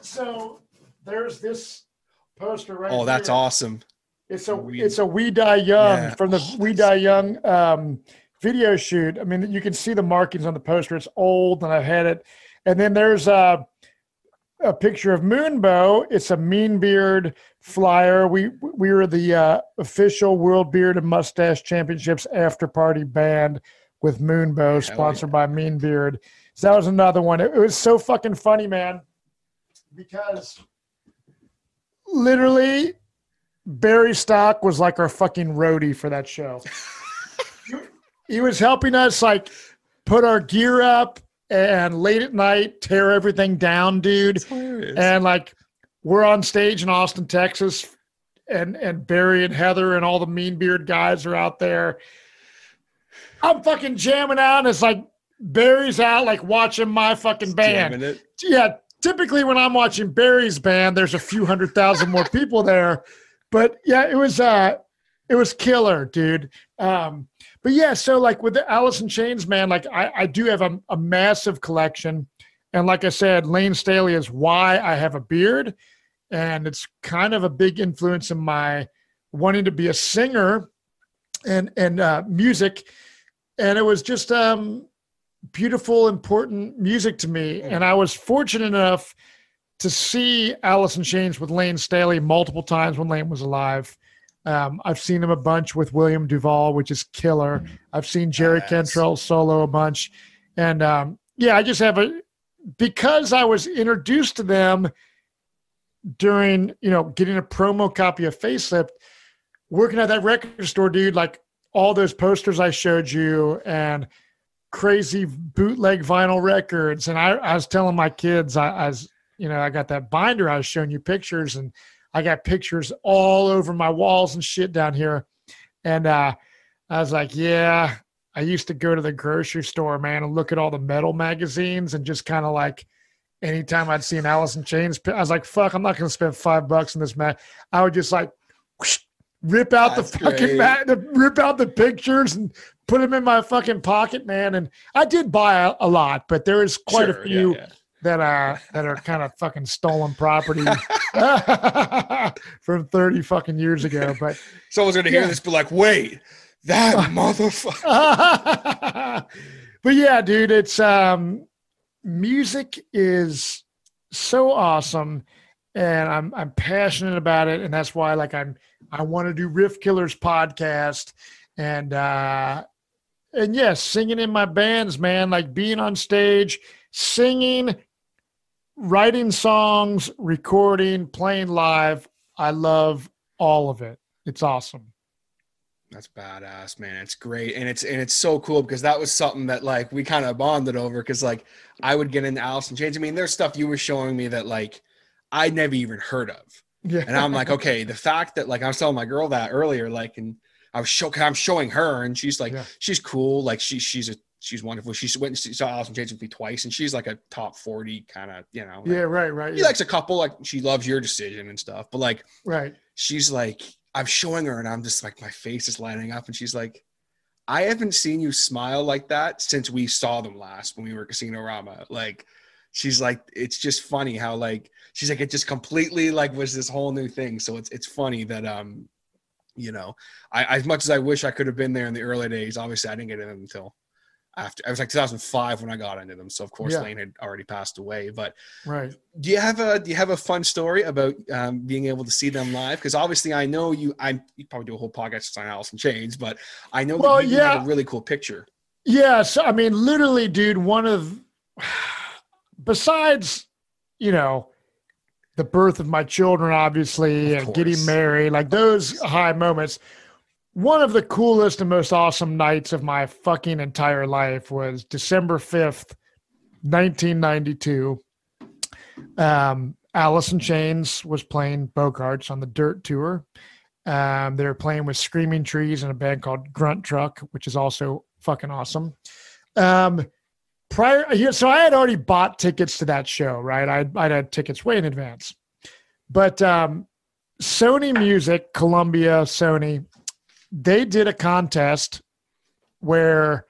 so there's this poster right Oh, that's here. awesome. It's a We Die Young from the We Die Young video shoot. I mean, you can see the markings on the poster. It's old, and I've had it. And then there's a picture of Moonbow. It's a Mean Beard flyer. We were the official World Beard and Mustache Championships after party band with Moonbow, sponsored by Mean Beard. So that was another one. It was so fucking funny, man, because literally Barry Stock was like our fucking roadie for that show. He was helping us like put our gear up and late at night tear everything down, dude. And like we're on stage in Austin, Texas, and Barry and Heather and all the Mean Beard guys are out there. I'm fucking jamming out, and it's like Barry's out like watching my fucking band. Yeah, typically when I'm watching Barry's band, there's a few 100,000 more people there. But yeah, it was killer, dude. But yeah, so like with the Allison Chains, man, like I do have a massive collection. And like I said, Lane Staley is why I have a beard. And it's kind of a big influence in my wanting to be a singer and music. And it was just beautiful, important music to me. And I was fortunate enough to see Allison Chains with Lane Staley multiple times when Lane was alive. I've seen him a bunch with William Duvall, which is killer. I've seen Jerry Cantrell solo a bunch. And I just have because I was introduced to them during, getting a promo copy of Facelift, working at that record store, dude, like all those posters I showed you and crazy bootleg vinyl records. And I was telling my kids, I got that binder I was showing you pictures, and I got pictures all over my walls and shit down here. And I was like, yeah, I used to go to the grocery store, man, and look at all the metal magazines and just kind of like anytime I'd see an Allison Chains, I was like, fuck, I'm not going to spend $5 on this, man. I would just like rip out rip out the pictures and put them in my fucking pocket, man. And I did buy a lot, but there is quite a few that are kind of fucking stolen property from 30 fucking years ago. But someone's gonna hear this, but like, wait, that motherfucker. But yeah, dude, it's music is so awesome, and I'm passionate about it, and that's why like I want to do Riff Killers podcast, and yes, singing in my bands, man, like being on stage, singing, writing songs, recording, playing live. I love all of it. It's awesome. That's badass, man. It's great. And it's so cool because that was something that like we kind of bonded over, because like I would get into Allison Chains. I mean, there's stuff you were showing me that like I'd never even heard of. Yeah. And I'm like, okay, the fact that like I was telling my girl that earlier, like, and I'm showing her, and she's like, she's cool. Like she's wonderful. She went and saw Allison Chains with me twice, and she's like a top 40 kind of, like, yeah, right. She likes a couple, like she loves Your Decision and stuff, but like, right. She's like, I'm showing her, and I'm just like, my face is lighting up, and she's like, I haven't seen you smile like that since we saw them last when we were at Casino Rama. Like, she's like, it's just funny how like, she's like, it just completely like was this whole new thing. So it's funny that, I as much as I wish I could have been there in the early days, obviously I didn't get in them until after. I was like 2005 when I got into them. So of course Lane had already passed away, but right. Do you have a fun story about being able to see them live? Because obviously I know you probably do a whole podcast on Allison Chains, but I know that you have a really cool picture. Yeah. So, I mean, literally, dude, besides, the birth of my children, obviously, and getting married, like those high moments, one of the coolest and most awesome nights of my fucking entire life was December 5th, 1992. Allison Chains was playing Bogarts on the Dirt Tour. They were playing with Screaming Trees and a band called Grunt Truck, which is also fucking awesome. So I had already bought tickets to that show, right? I'd had tickets way in advance. But Sony Music, Columbia, Sony, they did a contest where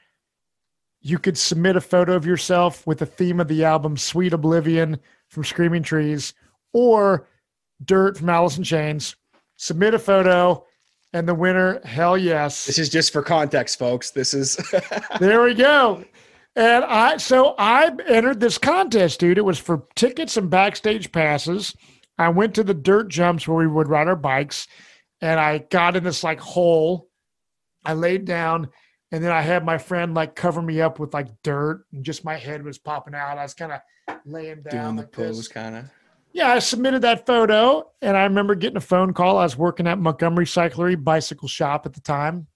you could submit a photo of yourself with the theme of the album Sweet Oblivion from Screaming Trees, or Dirt from Allison Chains, submit a photo, and the winner, hell yes. This is just for context, folks. This is there we go. And I entered this contest, dude. It was for tickets and backstage passes. I went to the dirt jumps where we would ride our bikes, and I got in this like hole. I laid down, and then I had my friend like cover me up with like dirt, and just my head was popping out. I was kind of laying down, doing the like pose, kind of. Yeah, I submitted that photo, and I remember getting a phone call. I was working at Montgomery Cyclery Bicycle Shop at the time.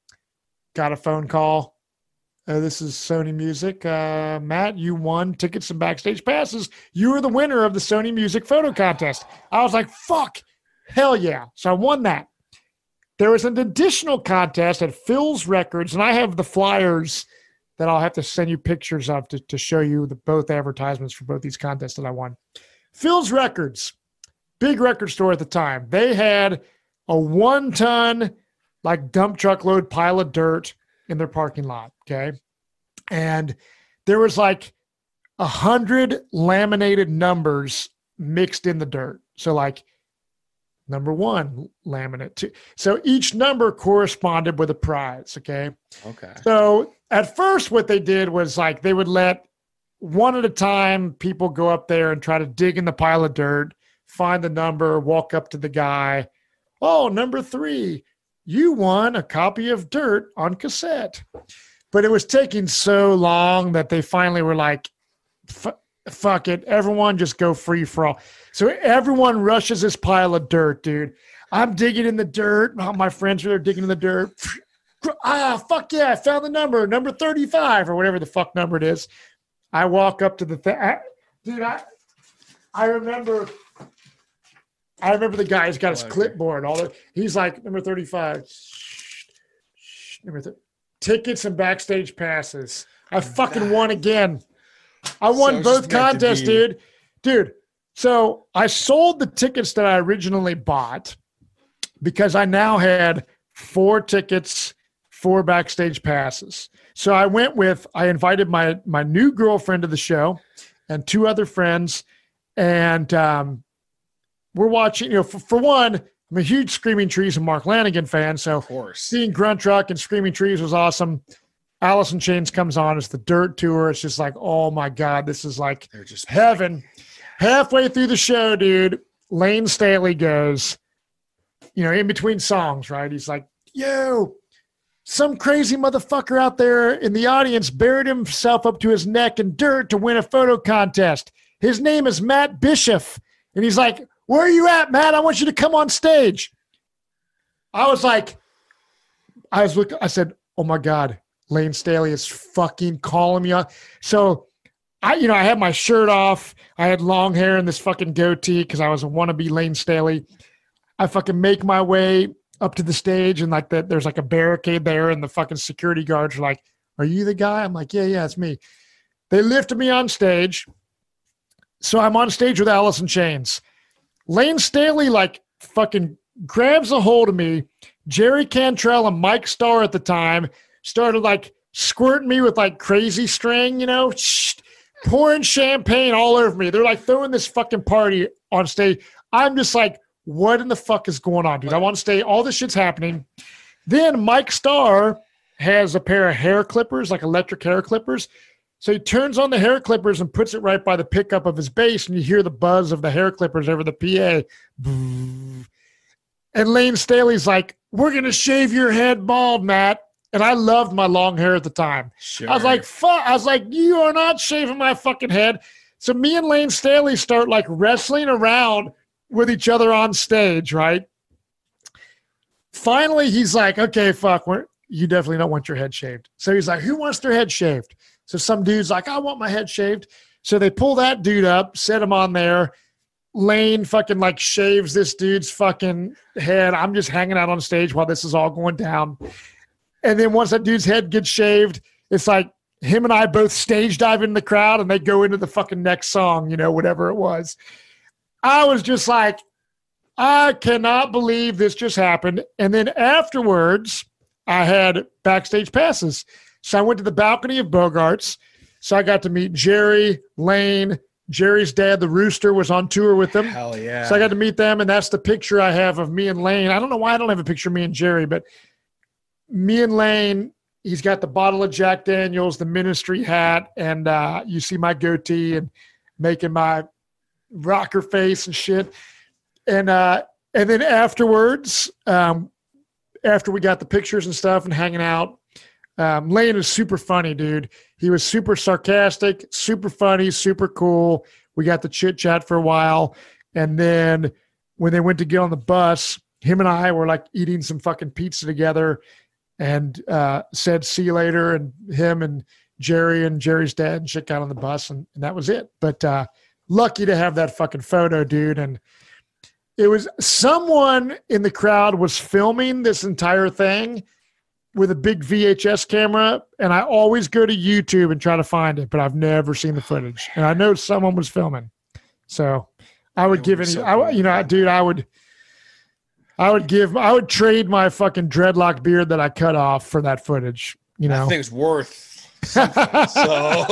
Got a phone call. This is Sony Music. Matt, you won tickets and backstage passes. You were the winner of the Sony Music photo contest. I was like, fuck, hell yeah. So I won that. There was an additional contest at Phil's Records, and I have the flyers that I'll have to send you pictures of to show you both advertisements for both these contests that I won. Phil's Records, big record store at the time. They had a 1-ton, like dump truck load pile of dirt in their parking lot, okay? And there was like 100 laminated numbers mixed in the dirt. So like number 1, laminate 2. So each number corresponded with a prize, okay? Okay. So at first what they did was like they would let one at a time people go up there and try to dig in the pile of dirt, find the number, walk up to the guy. Oh, number 3. You won a copy of Dirt on cassette. But it was taking so long that they finally were like, fuck it. Everyone just go free for all. So everyone rushes this pile of dirt, dude. I'm digging in the dirt. My friends are there digging in the dirt. Fuck yeah. I found the number 35 or whatever the fuck number it is. I walk up to the thing. Dude, I remember the guy who's got his clipboard. He's like, number 35. Tickets and backstage passes. I fucking won again. I won both contests, dude. Dude, so I sold the tickets that I originally bought because I now had 4 tickets, 4 backstage passes. So I invited my new girlfriend to the show and 2 other friends. And we're watching, for one, I'm a huge Screaming Trees and Mark Lanigan fan. So of course, seeing Grunt Truck and Screaming Trees was awesome. Allison Chains comes on. It's the Dirt Tour. It's just like, oh my God, this is like heaven. Halfway through the show, dude, Lane Staley goes, in between songs, right? He's like, yo, some crazy motherfucker out there in the audience buried himself up to his neck in dirt to win a photo contest. His name is Matt Bischoff. And he's like, where are you at, Matt? I want you to come on stage. I said, oh my God, Lane Staley is fucking calling me on. So I had my shirt off. I had long hair and this fucking goatee because I was a wannabe Lane Staley. I fucking make my way up to the stage and there's like a barricade there and the fucking security guards are like, are you the guy? I'm like, yeah, it's me. They lifted me on stage. So I'm on stage with Allison Chains. Lane Staley fucking grabs a hold of me. Jerry Cantrell and Mike Starr at the time started squirting me with crazy string, pouring champagne all over me. They're throwing this fucking party on stage. I'm just like, what in the fuck is going on, dude? I want to stay. All this shit's happening. Then Mike Starr has a pair of hair clippers, electric hair clippers. So he turns on the hair clippers and puts it right by the pickup of his bass, and you hear the buzz of the hair clippers over the PA. And Lane Staley's like, we're going to shave your head bald, Matt. And I loved my long hair at the time. Sure. I was like, fuck. I was like, you are not shaving my fucking head. So me and Lane Staley start wrestling around with each other on stage, right? Finally, he's like, okay, fuck, you definitely don't want your head shaved. So he's like, who wants their head shaved? So some dude's like, I want my head shaved. So they pull that dude up, set him on there. Lane fucking shaves this dude's fucking head. I'm just hanging out on stage while this is all going down. And then once that dude's head gets shaved, it's like him and I both stage dive in the crowd and they go into the fucking next song, whatever it was. I was just like, I cannot believe this just happened. And then afterwards, I had backstage passes. So I went to the balcony of Bogart's. So I got to meet Jerry, Lane, Jerry's dad, the Rooster, was on tour with them. Hell yeah. So I got to meet them, and that's the picture I have of me and Lane. I don't know why I don't have a picture of me and Jerry, but me and Lane, he's got the bottle of Jack Daniels, the ministry hat, and you see my goatee and making my rocker face and shit. And then afterwards, after we got the pictures and stuff and hanging out, Lane is super funny, dude. He was super sarcastic, super funny, super cool. We got the chit chat for a while. And then when they went to get on the bus, him and I were like eating some fucking pizza together and said, see you later. And him and Jerry's dad and shit got on the bus, and that was it. But lucky to have that fucking photo, dude. And it was someone in the crowd was filming this entire thing with a big VHS camera, and I always go to YouTube and try to find it, but I've never seen the footage. And I know someone was filming, so I would give any, I would trade my fucking dreadlock beard that I cut off for that footage. You know, that thing's worth something. So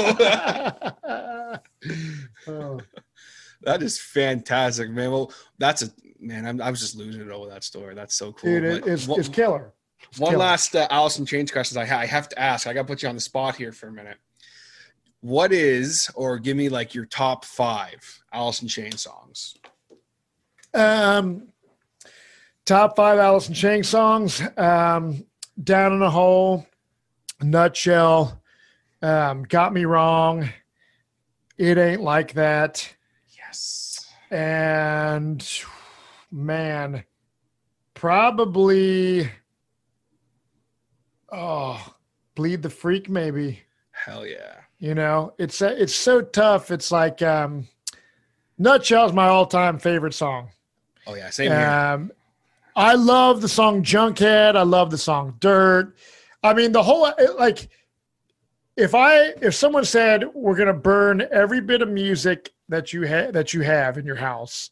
that is fantastic, man. Well, I was just losing it over that story. That's so cool. Dude, it's killer. One last Allison Chains questions I have to ask. I got to put you on the spot here for a minute. What is, or give me like your top 5 Allison Chains songs? Top 5 Allison Chains songs. Down in a Hole, Nutshell, Got Me Wrong, It Ain't Like That. Yes. And man, probably Bleed the Freak, maybe. Hell yeah. You know, it's so tough. It's like Nutshell is my all-time favorite song. Oh yeah, same here. I love the song Junkhead. I love the song Dirt. I mean, the whole, like, if someone said we're gonna burn every bit of music that you have in your house,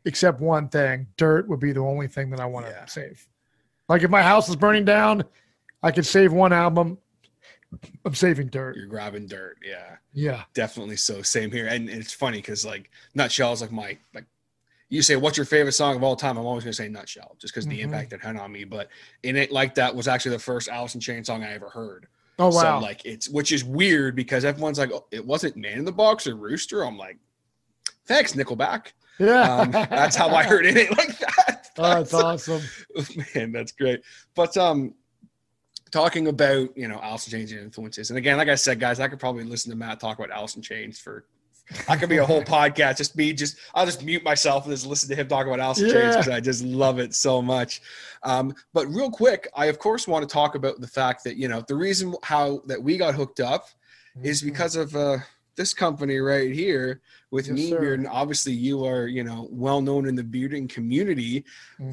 except one thing, Dirt would be the only thing that I want to save. Like, if my house is burning down, I could save one album. I'm saving Dirt. You're grabbing Dirt, yeah. Yeah. Definitely so. Same here. And it's funny because, like, Nutshell is like you say, what's your favorite song of all time? I'm always going to say Nutshell just because the impact it had on me. But It Ain't Like That was actually the first Allison Chains song I ever heard. Oh, wow. So, like, which is weird because everyone's like, oh, it wasn't Man in the Box or Rooster. I'm like, thanks, Nickelback. Yeah. That's how I heard It Ain't Like That. That's awesome. Man, that's great. But talking about, Allison Chains influences. And again, like I said, guys, I could probably listen to Matt talk about Allison Chains I could be a whole podcast. I'll just mute myself and just listen to him talk about Allison Chains because I just love it so much. But real quick, I of course want to talk about the fact that, the reason that we got hooked up is because of this company right here with Mean Beard. And obviously you are, well known in the bearding community.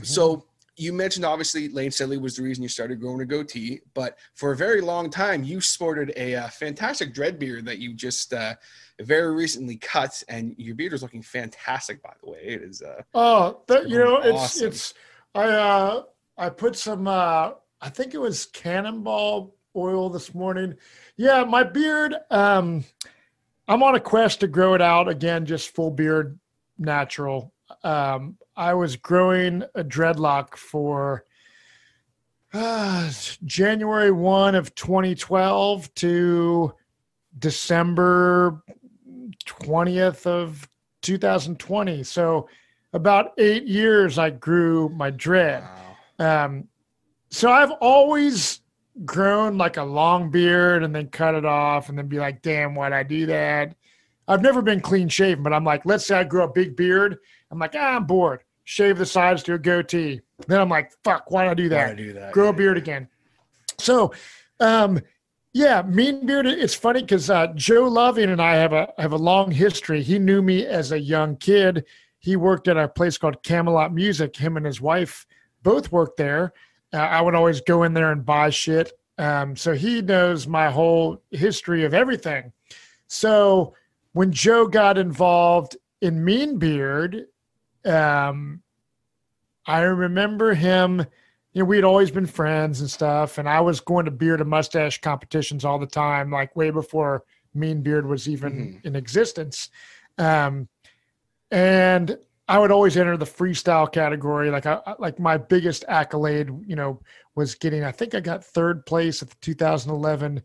So you mentioned obviously Lane Sedley was the reason you started growing a goatee, but for a very long time you sported a fantastic dread beard that you just very recently cut, and your beard is looking fantastic, by the way. It is awesome. I put some I think it was Cannonball oil this morning. Yeah, my beard, I'm on a quest to grow it out again, just full beard, natural. I was growing a dreadlock for January 1 of 2012 to December 20th of 2020. So about 8 years I grew my dread. Wow. So I've always grown like a long beard and then cut it off and then be like, damn, why'd I do that? I've never been clean shaven, but I'm like, let's say I grew a big beard. I'm like, I'm bored. Shave the sides to a goatee. Then I'm like, fuck, why'd I do that? Grow a beard again. So, Mean Beard. It's funny because Joe Loving and I have a long history. He knew me as a young kid. He worked at a place called Camelot Music. Him and his wife both worked there. I would always go in there and buy shit. So he knows my whole history of everything. So when Joe got involved in Mean Beard, I remember him, we'd always been friends and stuff, and I was going to beard and mustache competitions all the time, like way before Mean Beard was even in existence. And I would always enter the freestyle category. Like my biggest accolade, was getting, I think I got third place at the 2011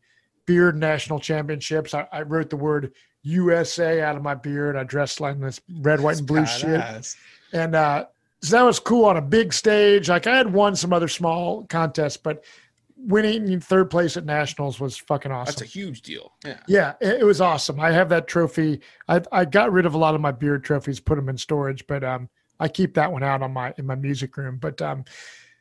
Beard National Championships. I wrote the word USA out of my beard. I dressed like this red, white, and blue shit. And so that was cool on a big stage. Like I had won some other small contests, but winning third place at nationals was fucking awesome. That's a huge deal. Yeah, it was awesome. I have that trophy. I got rid of a lot of my beard trophies, put them in storage, but I keep that one out in my music room. But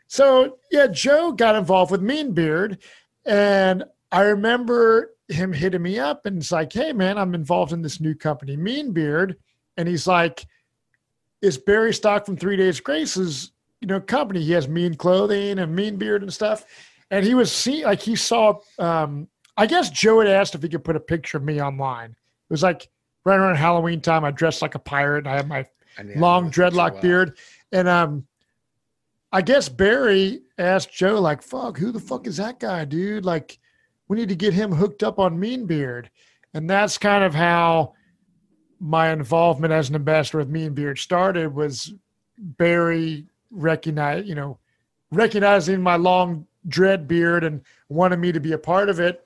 so yeah, Joe got involved with Mean Beard, and I remember him hitting me up and it's like, hey man, I'm involved in this new company, Mean Beard. And he's like, is Barry Stock from 3 Days Grace's, company. He has Mean Clothing and Mean Beard and stuff. And he he saw, I guess Joe had asked if he could put a picture of me online. It was like right around Halloween time. I dressed like a pirate and I had my long dreadlock beard. And I guess Barry asked Joe, like, fuck, who the fuck is that guy, dude? Like, we need to get him hooked up on Mean Beard. And that's kind of how my involvement as an ambassador with Mean Beard started, was Barry recognizing my long dread beard and wanted me to be a part of it.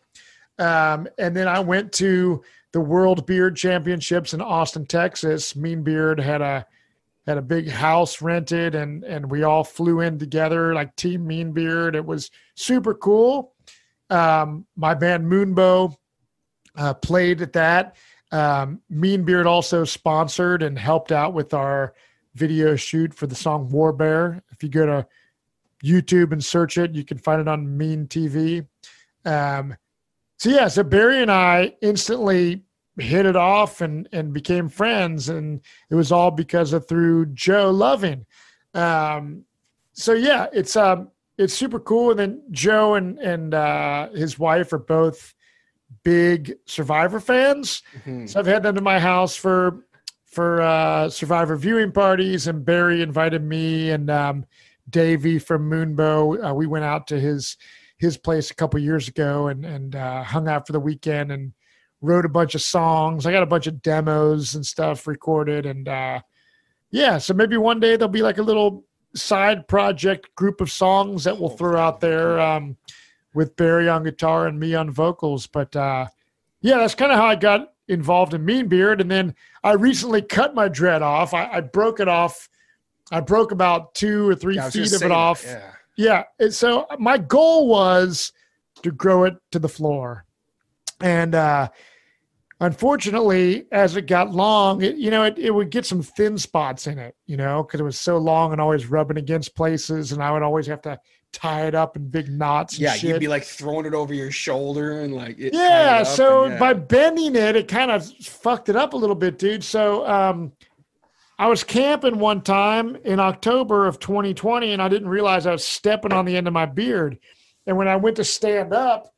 And then I went to the World Beard Championships in Austin, Texas. Mean Beard had a big house rented and we all flew in together like Team Mean Beard. It was super cool. My band Moonbow played at that. Mean Beard also sponsored and helped out with our video shoot for the song War Bear. If you go to YouTube and search it, you can find it on Mean TV. So Barry and I instantly hit it off and became friends, and it was all because of through Joe Loving. It's super cool. And then Joe and his wife are both big Survivor fans. Mm-hmm. So I've had them to my house for Survivor viewing parties, and Barry invited me and Davey from Moonbow. We went out to his place a couple years ago and hung out for the weekend and wrote a bunch of songs. I got a bunch of demos and stuff recorded. And so maybe one day there'll be like a little side project group of songs that we'll throw out there with Barry on guitar and me on vocals. But that's kind of how I got involved in Mean Beard. And then I recently cut my dread off. I broke it off. I broke about 2 or 3 feet of it off. Yeah. And so my goal was to grow it to the floor. And unfortunately, as it got long, it would get some thin spots in it, because it was so long and always rubbing against places. And I would always have to tie it up in big knots. And shit. You'd be like throwing it over your shoulder and like it. Yeah. So by bending it kind of fucked it up a little bit, dude. So I was camping one time in October of 2020, and I didn't realize I was stepping on the end of my beard. And when I went to stand up,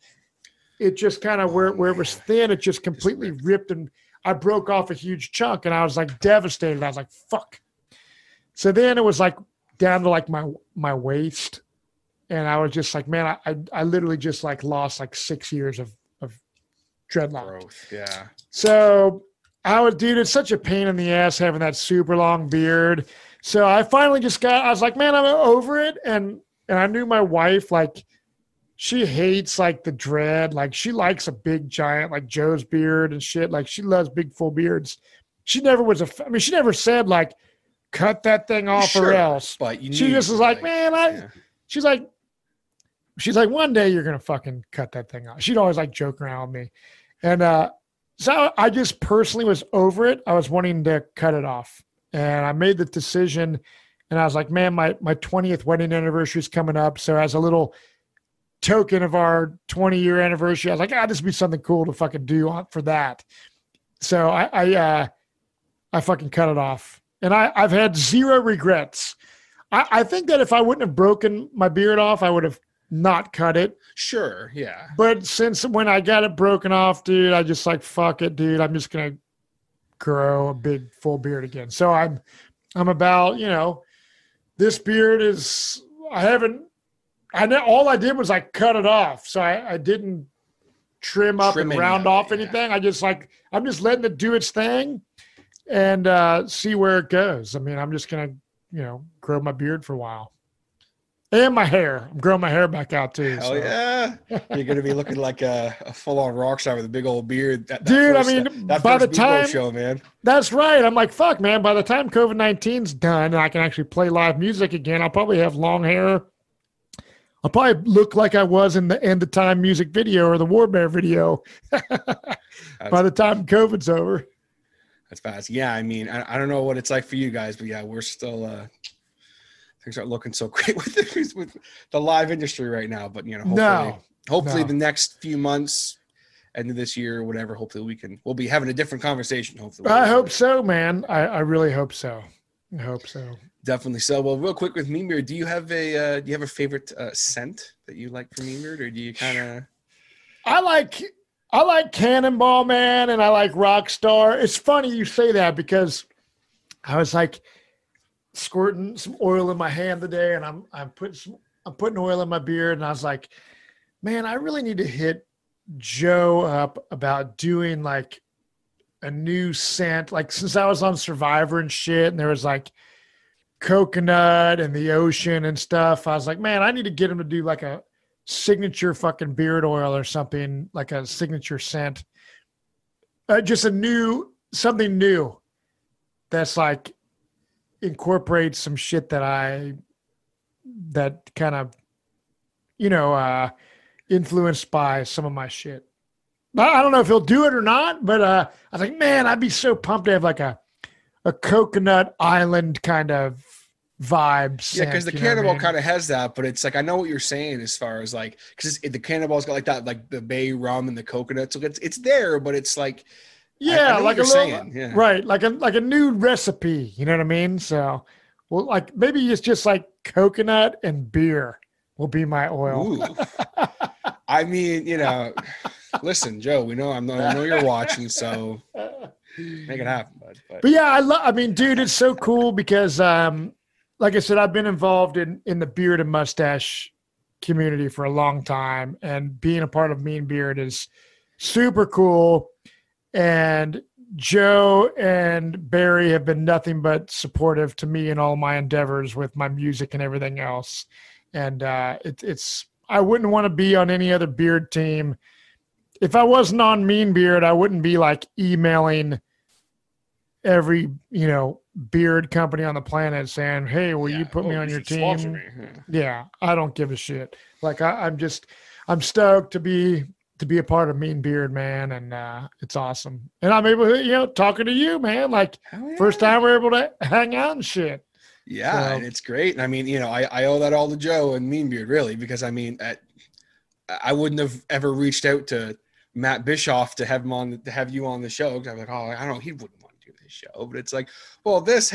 it just kind of where it was thin, it just completely ripped, and I broke off a huge chunk, and I was like devastated. I was like, fuck. So then it was like down to like my waist. And I was just like, man, I literally just like lost like 6 years of dreadlock growth. Yeah. So it's such a pain in the ass having that super long beard. So I finally I was like, man, I'm over it. And I knew my wife, like, she hates like the dread. Like she likes a big giant, like Joe's beard and shit. Like she loves big full beards. She never she never said like, cut that thing off or else. But she just was like, man, she's like, one day you're going to fucking cut that thing off. She'd always like joke around with me. And, so I just personally was over it. I was wanting to cut it off, and I made the decision, and I was like, man, my 20th wedding anniversary is coming up. So as a little token of our 20-year anniversary, I was like, this would be something cool to fucking do for that. So I fucking cut it off, and I've had zero regrets. I think that if I wouldn't have broken my beard off, I would have not cut it. Sure, yeah. But since when I got it broken off, dude, I just like, fuck it, dude. I'm just gonna grow a big full beard again. So I'm about, this beard is, all I did was like cut it off. So I didn't trim up and round off anything. I'm just letting it do its thing. and see where it goes. I mean, I'm just going to, grow my beard for a while. And my hair. I'm growing my hair back out too. Hell yeah. You're going to be looking like a full-on rock star with a big old beard. Dude, by the time show, man. That's right. I'm like, fuck, man. By the time COVID-19's done and I can actually play live music again, I'll probably have long hair. I'll probably look like I was in the End of Time music video or the War Bear video by the time COVID's over. That's fast. Yeah, I mean, I don't know what it's like for you guys, but yeah, we're still things aren't looking so great with the live industry right now. But hopefully the next few months, end of this year or whatever, hopefully we'll be having a different conversation. Hopefully, I hope so, man. I really hope so. I hope so. Definitely so. Well, real quick with Mean Beard, do you have a favorite scent that you like from Mean Beard, or do you kind of? I like Cannonball, man, and I like Rockstar. It's funny you say that because I was like squirting some oil in my hand today, and I'm putting oil in my beard, and I was like, man, I really need to hit Joe up about doing like a new scent. Like since I was on Survivor and shit, and there was like coconut and the ocean and stuff, I was like, man, I need to get him to do like a signature fucking beard oil or something, like a signature scent. Just something new that's like incorporates some shit that kind of, influenced by some of my shit. I don't know if he'll do it or not, but I was like, man, I'd be so pumped to have like a coconut island kind of vibe. Yeah, because the Cannonball kind of has that, but it's like, I know what you're saying as far as like, because the Cannonball's got like that, like the bay rum and the coconut, so it's there, but it's like, yeah, like a little, yeah. Right, like a new recipe, you know what I mean? So, well, like maybe it's just like coconut and beer will be my oil. I mean, listen, Joe, I know you're watching, so make it happen, bud. But yeah, I mean, dude, it's so cool because, like I said, I've been involved in the beard and mustache community for a long time, and being a part of Mean Beard is super cool. And Joe and Barry have been nothing but supportive to me in all my endeavors with my music and everything else. And I wouldn't want to be on any other beard team. If I wasn't on Mean Beard, I wouldn't be like emailing every, beard company on the planet saying, hey, will you put me on your team? Yeah, I don't give a shit. Like I'm stoked to be a part of Mean Beard, man, and it's awesome. And I'm able to, talking to you, man, like first time we're able to hang out and shit. Yeah, and it's great. And I mean, I owe that all to Joe and Mean Beard, really, because I mean, I wouldn't have ever reached out to Matt Bischoff to have you on the show, because I'm like, oh, I don't know, he wouldn't want to do this show. But it's like, well, we just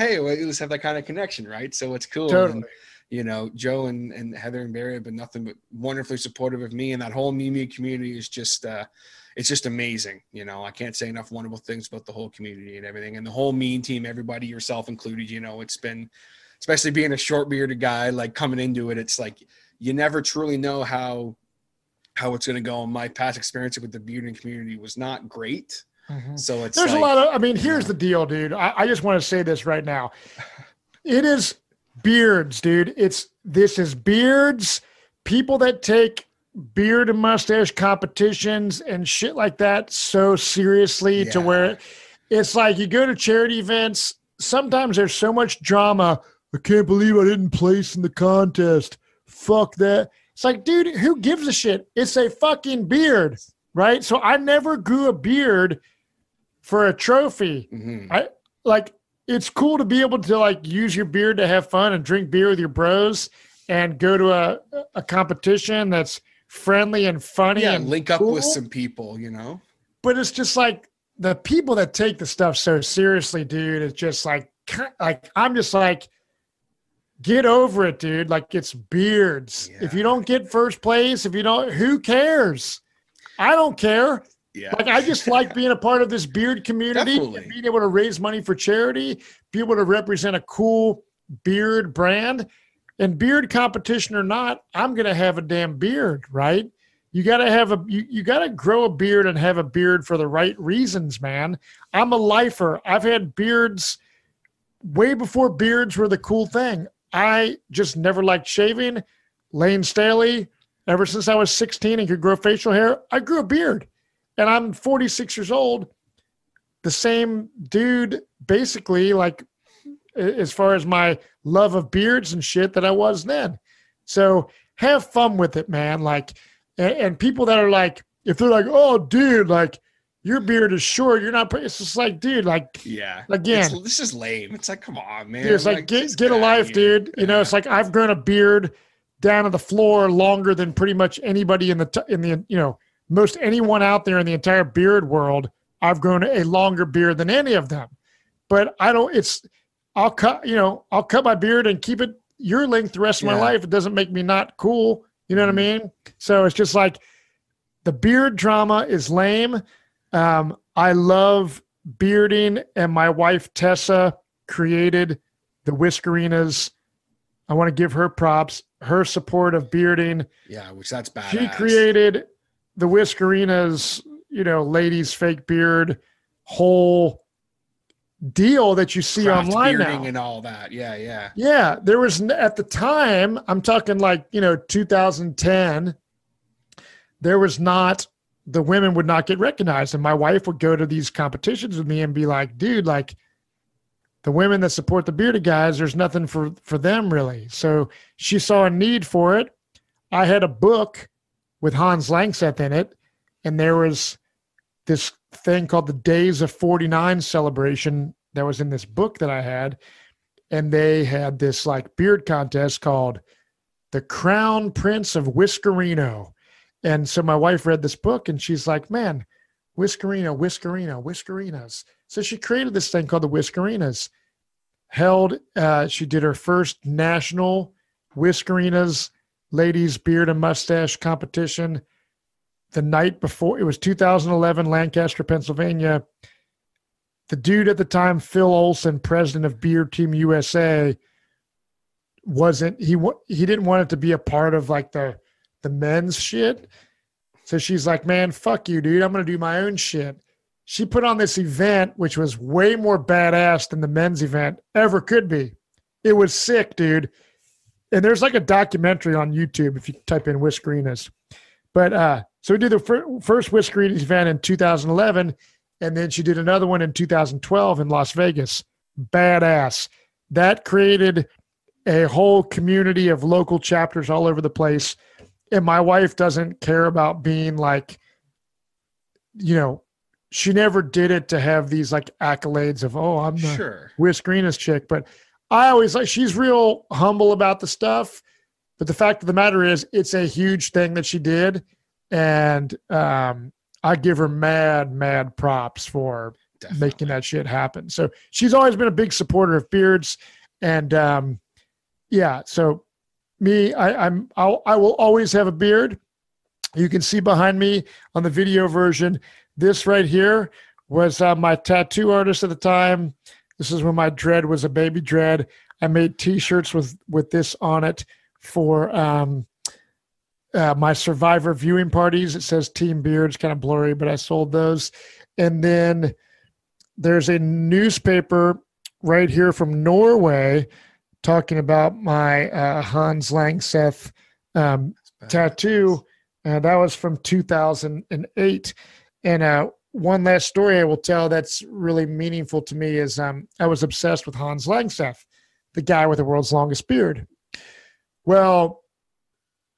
have that kind of connection, right? So it's cool. Totally. And, Joe and Heather and Barry have been nothing but wonderfully supportive of me, and that whole Mimi community is just it's just amazing. I can't say enough wonderful things about the whole community and everything, and the whole Mean team, everybody, yourself included. It's been, especially being a short bearded guy, like coming into it, it's like you never truly know how it's going to go. And my past experience with the bearding community was not great. Mm-hmm. So there's a lot of, here's the deal, dude. I just want to say this right now. It is beards, dude. This is beards, people that take beard and mustache competitions and shit like that so seriously, to where it's like you go to charity events. Sometimes there's so much drama. I can't believe I didn't place in the contest. Fuck that. It's like, dude, who gives a shit? It's a fucking beard, right? So I never grew a beard for a trophy. Mm-hmm. It's cool to be able to like use your beard to have fun and drink beer with your bros and go to a competition that's friendly and funny. Yeah, and link cool. up with some people, But it's just like the people that take the stuff so seriously, dude, it's just like I'm just like, get over it, dude. Like, it's beards. Yeah. If you don't get first place, who cares? I don't care. Yeah. Like, I just like being a part of this beard community, and being able to raise money for charity, be able to represent a cool beard brand. And beard competition or not, I'm going to have a damn beard, right? You gotta you gotta grow a beard and have a beard for the right reasons, man. I'm a lifer. I've had beards way before beards were the cool thing. I just never liked shaving. Lane Staley, ever since I was 16 and could grow facial hair, I grew a beard. And I'm 46 years old. The same dude, basically, like as far as my love of beards and shit that I was then. So have fun with it, man. Like, and people that are like, if they're like, oh, dude, like your beard is short, you're not, it's just like, dude, like, yeah, again, this is lame. It's like, come on, man. Dude, it's like get a life, dude. You know, it's like I've grown a beard down to the floor longer than pretty much anybody in the you know, most anyone out there in the entire beard world. I've grown a longer beard than any of them, but I'll cut my beard and keep it your length the rest of my life. It doesn't make me not cool. You know what I mean? So it's just like the beard drama is lame. I love bearding, and my wife Tessa created the Whiskerinas. I want to give her props. Her support of bearding. Yeah, which that's badass. She created the Whiskerinas, you know, ladies fake beard whole deal that you see Craft online bearding now. And all that. Yeah. Yeah, there was at the time, I'm talking like, you know, 2010, there was not, the women would not get recognized. And my wife would go to these competitions with me and be like, dude, like the women that support the bearded guys, there's nothing for them really. So she saw a need for it. I had a book with Hans Langseth in it, and there was this thing called the Days of 49 celebration that was in this book that I had. And they had this like beard contest called the Crown Prince of Whiskerino. And so my wife read this book and she's like, man, Whiskerinas. So she created this thing called the Whiskerinas. She did her first national Whiskerinas ladies beard and mustache competition the night before. It was 2011, Lancaster, Pennsylvania. The dude at the time, Phil Olson, president of Beard Team USA, he didn't want it to be a part of like the men's shit. So she's like, man, fuck you, dude. I'm going to do my own shit. She put on this event, which was way more badass than the men's event ever could be. It was sick, dude. And there's like a documentary on YouTube if you type in Whiskerinas. But so we did the first Whiskerinas event in 2011, and then she did another one in 2012 in Las Vegas. Badass. That created a whole community of local chapters all over the place. And my wife doesn't care about being like, you know, she never did it to have these like accolades of, oh, I'm the Whiskerinas chick. But I always like, she's real humble about the stuff. But the fact of the matter is, it's a huge thing that she did. And I give her mad props for making that shit happen. So she's always been a big supporter of beards. And so me, I will always have a beard. You can see behind me on the video version, this right here was my tattoo artist at the time. This is when my dread was a baby dread. I made t-shirts with this on it for my Survivor viewing parties. It says Team Beard. It's kind of blurry, but I sold those. And then there's a newspaper right here from Norway talking about my Hans Langseth tattoo. That was from 2008. And one last story I will tell that's really meaningful to me is I was obsessed with Hans Langseth, the guy with the world's longest beard. Well,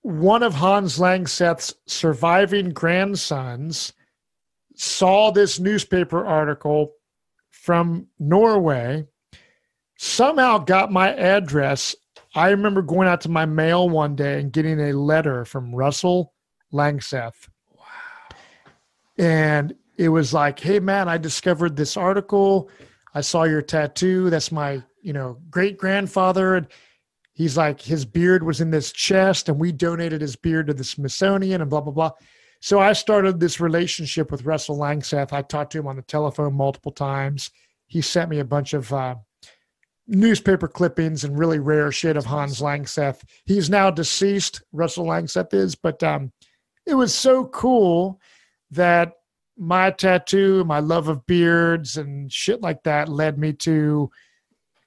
one of Hans Langseth's surviving grandsons saw this newspaper article from Norway, somehow got my address. I remember going out to my mail one day and getting a letter from Russell Langseth. Wow. And it was like, hey, man, I discovered this article. I saw your tattoo. That's my, great grandfather. And he's like, his beard was in this chest and we donated his beard to the Smithsonian and blah, blah, blah. So I started this relationship with Russell Langseth. I talked to him on the telephone multiple times. He sent me a bunch of newspaper clippings and really rare shit of Hans Langseth. He's now deceased, Russell Langseth is, but it was so cool that my tattoo, my love of beards and shit like that led me to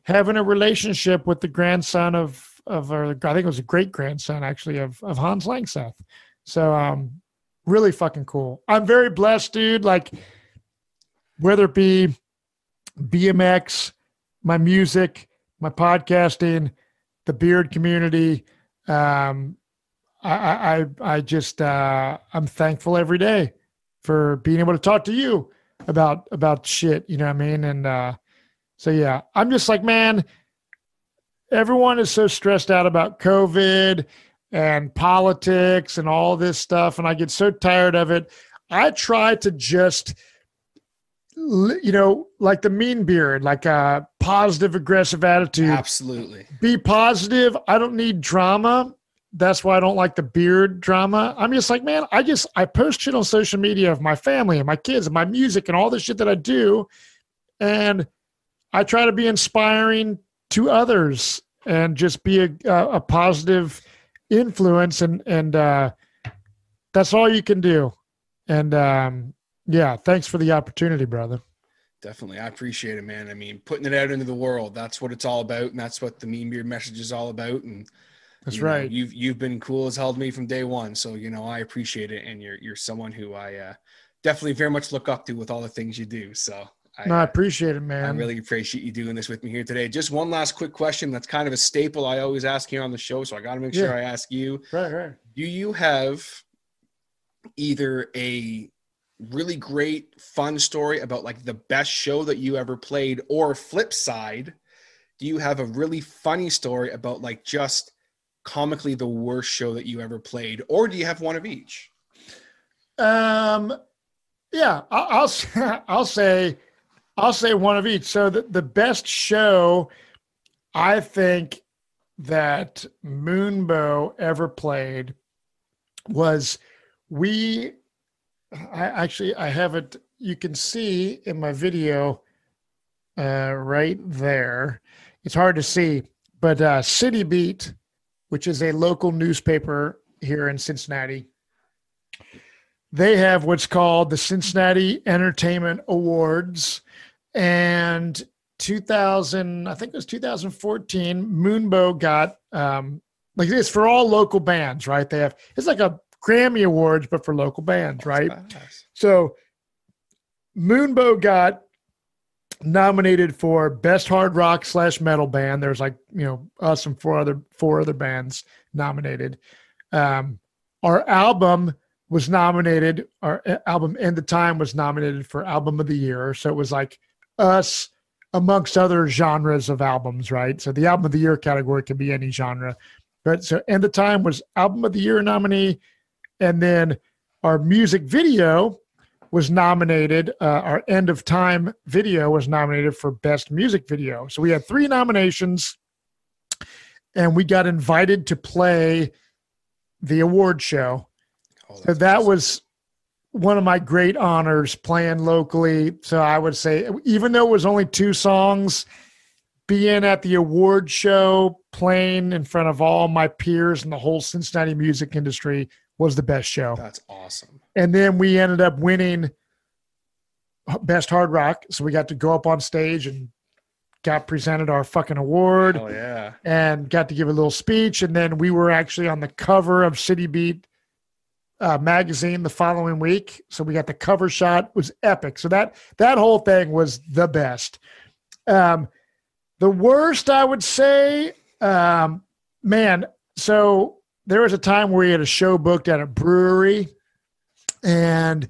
having a relationship with the grandson or I think it was a great grandson actually of Hans Langseth. So really fucking cool. I'm very blessed, dude. Like whether it be BMX, my music, my podcasting, the beard community, I just I'm thankful every day for being able to talk to you about shit, you know what I mean? And so yeah, I'm just like, man, everyone is so stressed out about COVID and politics and all this stuff, and I get so tired of it. I try to just, you know, like the mean beard, like a positive, aggressive attitude. Absolutely. Be positive. I don't need drama. That's why I don't like the beard drama. I'm just like, man, I post shit on social media of my family and my kids and my music and all the shit that I do. And I try to be inspiring to others and just be a positive influence. And that's all you can do. And yeah, thanks for the opportunity, brother. Definitely. I appreciate it, man. I mean, putting it out into the world, that's what it's all about. And that's what the Mean Beard message is all about. And that's right. You've been cool as hell to me from day one. So, you know, I appreciate it. And you're someone who I definitely very much look up to with all the things you do. So I appreciate it, man. I really appreciate you doing this with me here today. Just one last quick question. That's kind of a staple I always ask here on the show. So I got to make sure I ask you, right. Do you have either a really great fun story about like the best show that you ever played, or flip side, do you have a really funny story about like just comically the worst show that you ever played, or do you have one of each? Yeah, I'll say one of each. So the best show I think that Moonbow ever played was I have it. You can see in my video right there. It's hard to see, but City Beat, which is a local newspaper here in Cincinnati, they have what's called the Cincinnati Entertainment Awards. And I think it was 2014, Moonbow got like this for all local bands, right? It's like a Grammy Awards, but for local bands, right? So Moonbow got nominated for Best Hard Rock / Metal Band. There's like, you know, us and four other bands nominated. Our album was nominated. Our album In the Time was nominated for Album of the Year. So it was like us amongst other genres of albums, right? So the Album of the Year category can be any genre. But so In the Time was Album of the Year nominee. And then our music video was nominated. Our End of Time video was nominated for Best Music Video. So we had 3 nominations, and we got invited to play the award show. So that was one of my great honors, playing locally. So I would say, even though it was only 2 songs, being at the award show, playing in front of all my peers in the whole Cincinnati music industry was the best show. That's awesome. And then we ended up winning Best Hard Rock. So we got to go up on stage and got presented our fucking award. Oh yeah. And got to give a little speech. And then we were actually on the cover of City Beat magazine the following week. So we got the cover shot. It was epic. So that whole thing was the best. The worst, I would say, man, so there was a time where we had a show booked at a brewery, and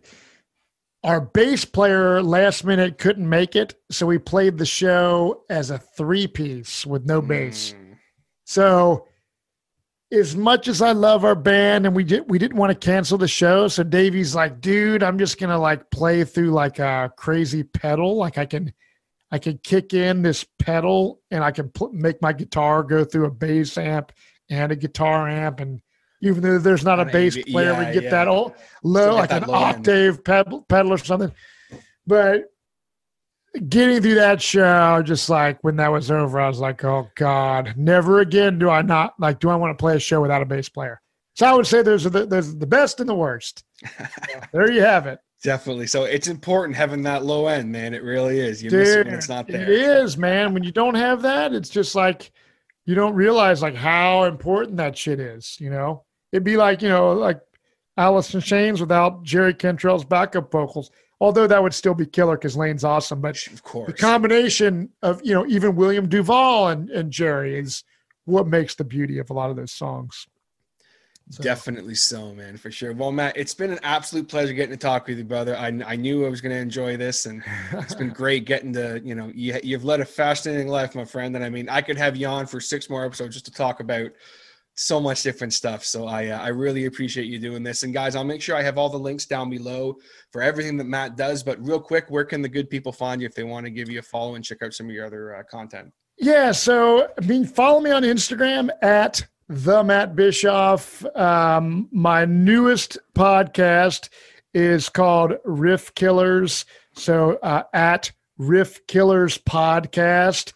our bass player last minute couldn't make it. So we played the show as a 3-piece with no bass. So as much as I love our band, and we didn't want to cancel the show. So Davey's like, dude, I'm just going to like play through like a crazy pedal. Like I can kick in this pedal, and I can make my guitar go through a bass amp and a guitar amp. And even though there's not a bass player, we get that low, like an octave pedal or something. But getting through that show, just like when that was over, I was like, oh God, never again do I want to play a show without a bass player. So I would say there's the best and the worst. There you have it. Definitely. So it's important having that low end, man. It really is. You miss it when it's not there. It is, man. When you don't have that, it's just like you don't realize like how important that shit is, you know? It'd be like, you know, like Allison Shane's without Jerry Cantrell's backup vocals. Although that would still be killer because Lane's awesome. But of course, the combination of, you know, even William Duvall and Jerry is what makes the beauty of a lot of those songs. So. Definitely so, man, for sure. Well, Matt, it's been an absolute pleasure getting to talk with you, brother. I knew I was going to enjoy this, and it's been great getting to, you know, you've led a fascinating life, my friend. And I mean, I could have you on for 6 more episodes just to talk about so much different stuff. So I really appreciate you doing this. And guys, I'll make sure I have all the links down below for everything that Matt does. But real quick, where can the good people find you if they want to give you a follow and check out some of your other content? Yeah. So, I mean, follow me on Instagram at the Matt Bischoff. My newest podcast is called Riff Killers. So at Riff Killers Podcast.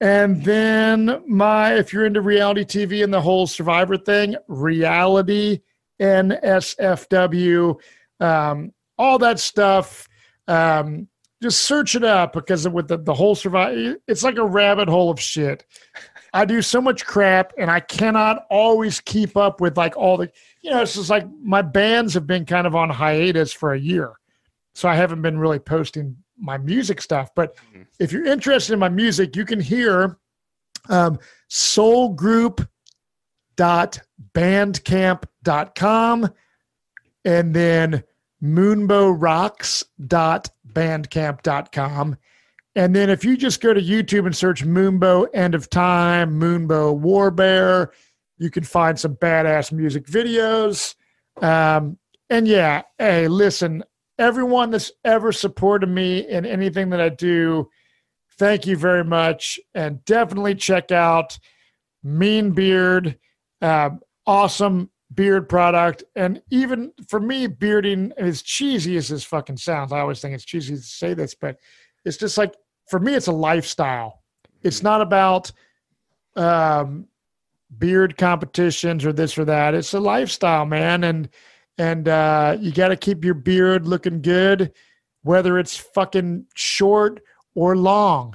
And then if you're into reality TV and the whole Survivor thing, Reality NSFW, all that stuff. Just search it up because with the whole Survivor, it's like a rabbit hole of shit. I do so much crap and I cannot always keep up with like all the, you know, it's just like my bands have been kind of on hiatus for a year. So I haven't been really posting my music stuff, but if you're interested in my music, you can hear soulgroup.bandcamp.com and then moonbowrocks.bandcamp.com. And then if you just go to YouTube and search Moonbow End of Time, Moonbow Warbear, you can find some badass music videos. And yeah, hey, listen, everyone that's ever supported me in anything that I do, thank you very much. And definitely check out Mean Beard, awesome beard product. And even for me, bearding, as cheesy as this fucking sounds, I always think it's cheesy to say this, but it's just like, for me, it's a lifestyle. It's not about beard competitions or this or that. It's a lifestyle, man. And you got to keep your beard looking good, whether it's fucking short or long.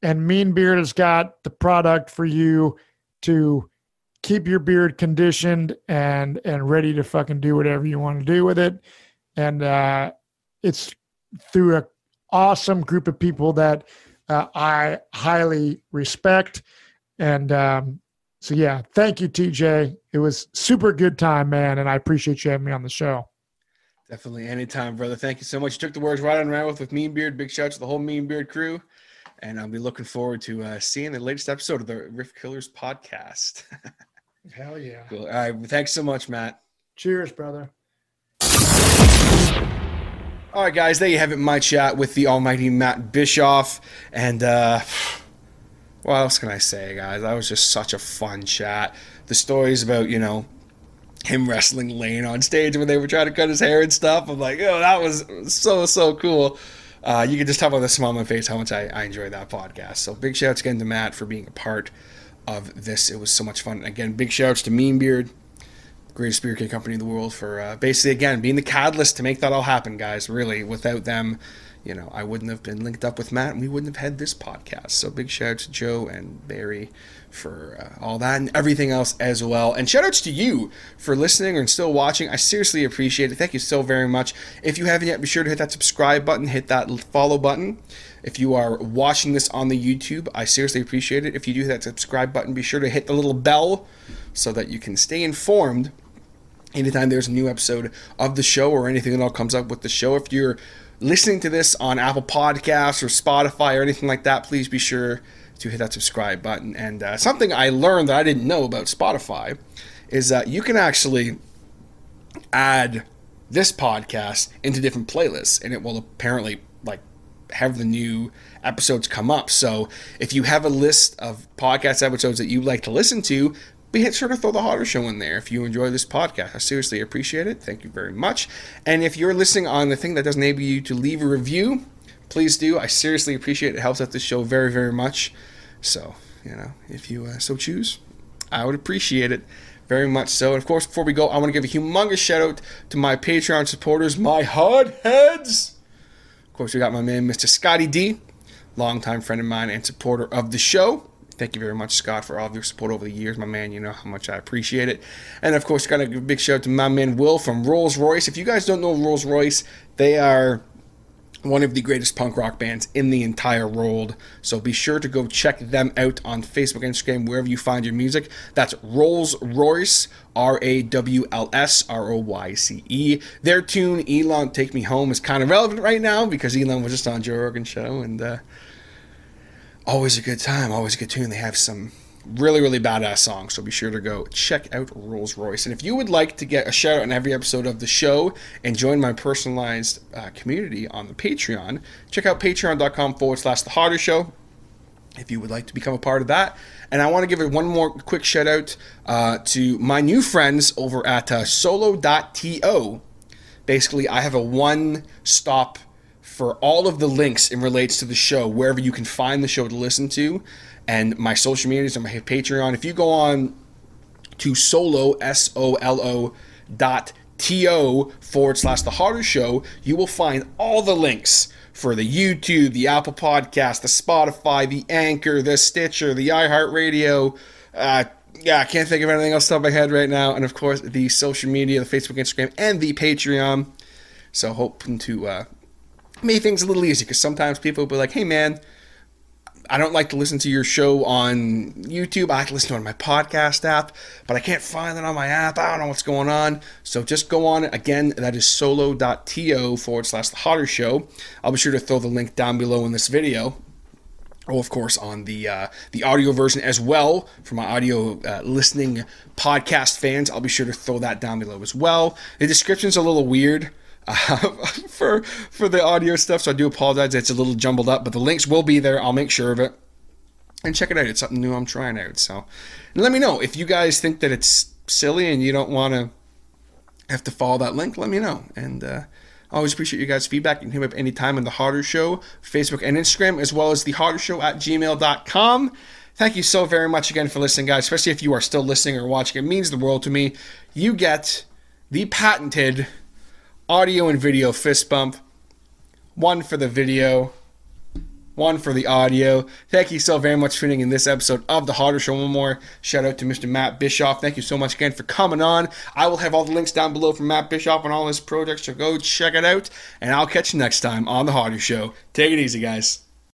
And Mean Beard has got the product for you to keep your beard conditioned and ready to fucking do whatever you want to do with it. And it's through a awesome group of people that I highly respect. And so, yeah, thank you, TJ. It was super good time, man. And I appreciate you having me on the show. Definitely. Anytime, brother. Thank you so much. You took the words right on right with Mean Beard. Big shout out to the whole Mean Beard crew. And I'll be looking forward to seeing the latest episode of the Riff Killers podcast. Hell yeah. Cool. All right. Thanks so much, Matt. Cheers, brother. All right, guys, there you have it, my chat with the almighty Matt Bischoff. And what else can I say, guys? That was just such a fun chat. The stories about, you know, him wrestling Lane on stage when they were trying to cut his hair and stuff. I'm like, oh, that was so cool. You can just tell by the smile on my face how much I enjoyed that podcast. So big shouts again to Matt for being a part of this. It was so much fun. Again, big shouts to Mean Beard, greatest beer can company in the world, for basically, again, being the catalyst to make that all happen, guys. Really, without them, you know, I wouldn't have been linked up with Matt, and we wouldn't have had this podcast. So big shout out to Joe and Barry for all that and everything else as well. And shout outs to you for listening and still watching. I seriously appreciate it. Thank you so very much. If you haven't yet, be sure to hit that subscribe button, hit that follow button. If you are watching this on the YouTube, I seriously appreciate it. If you do hit that subscribe button, be sure to hit the little bell so that you can stay informed anytime there's a new episode of the show or anything that all comes up with the show. If you're listening to this on Apple Podcasts or Spotify or anything like that, please be sure to hit that subscribe button. And something I learned that I didn't know about Spotify is that you can actually add this podcast into different playlists, and it will apparently like have the new episodes come up. So if you have a list of podcast episodes that you like to listen to, be sure to throw the Hotter Show in there if you enjoy this podcast. I seriously appreciate it. Thank you very much. And if you're listening on the thing that doesn't enable you to leave a review, please do. I seriously appreciate it. It helps out the show very, very much. So, you know, if you so choose, I would appreciate it Very much so. And of course, before we go, I want to give a humongous shout out to my Patreon supporters, my hotheads. Of course, we got my man, Mr. Scotty D, longtime friend of mine and supporter of the show. Thank you very much, Scott, for all of your support over the years, my man. You know how much I appreciate it. And of course, got to give a big shout out to my man, Will, from Rolls Royce. If you guys don't know Rolls Royce, they are one of the greatest punk rock bands in the entire world. So be sure to go check them out on Facebook, Instagram, wherever you find your music. That's Rolls Royce, RAWLSROYCE. Their tune, Elon Take Me Home, is kind of relevant right now because Elon was just on Joe Rogan's show, and always a good time, always a good tune. They have some really, really badass songs, so be sure to go check out Rolls Royce. And if you would like to get a shout out in every episode of the show and join my personalized community on the Patreon, check out patreon.com/The Harder Show if you would like to become a part of that. And I want to give one more quick shout out to my new friends over at solo.to. Basically, I have a one-stop for all of the links in relates to the show, wherever you can find the show to listen to, and my social medias and my Patreon. If you go on to solo, SOLO.TO/The Harder Show, you will find all the links for the YouTube, the Apple Podcast, the Spotify, the Anchor, the Stitcher, the iHeartRadio. I can't think of anything else off my head right now. And of course, the social media, the Facebook, Instagram, and the Patreon. So hoping to make things a little easier, because sometimes people will be like, hey man, I don't like to listen to your show on YouTube. I like to listen to it on my podcast app, but I can't find it on my app. I don't know what's going on. So just go on. Again, that is solo.to/The Harder Show. I'll be sure to throw the link down below in this video. Or, of course, on the audio version as well. For my audio listening podcast fans, I'll be sure to throw that down below as well. The description's a little weird for the audio stuff, so I do apologize. It's a little jumbled up, but the links will be there. I'll make sure of it. And check it out. It's something new I'm trying out. So, and let me know if you guys think that it's silly and you don't want to have to follow that link. Let me know. And I always appreciate you guys' feedback. You can hit me up anytime on The Harder Show, Facebook and Instagram, as well as thehardershow@gmail.com. Thank you so very much again for listening, guys, especially if you are still listening or watching. It means the world to me. You get the patented audio and video fist bump. One for the video, one for the audio. Thank you so very much for tuning in this episode of The Harder Show. One more shout out to Mr. Matt Bischoff. Thank you so much again for coming on. I will have all the links down below from Matt Bischoff and all his projects, so go check it out. And I'll catch you next time on The Harder Show. Take it easy, guys.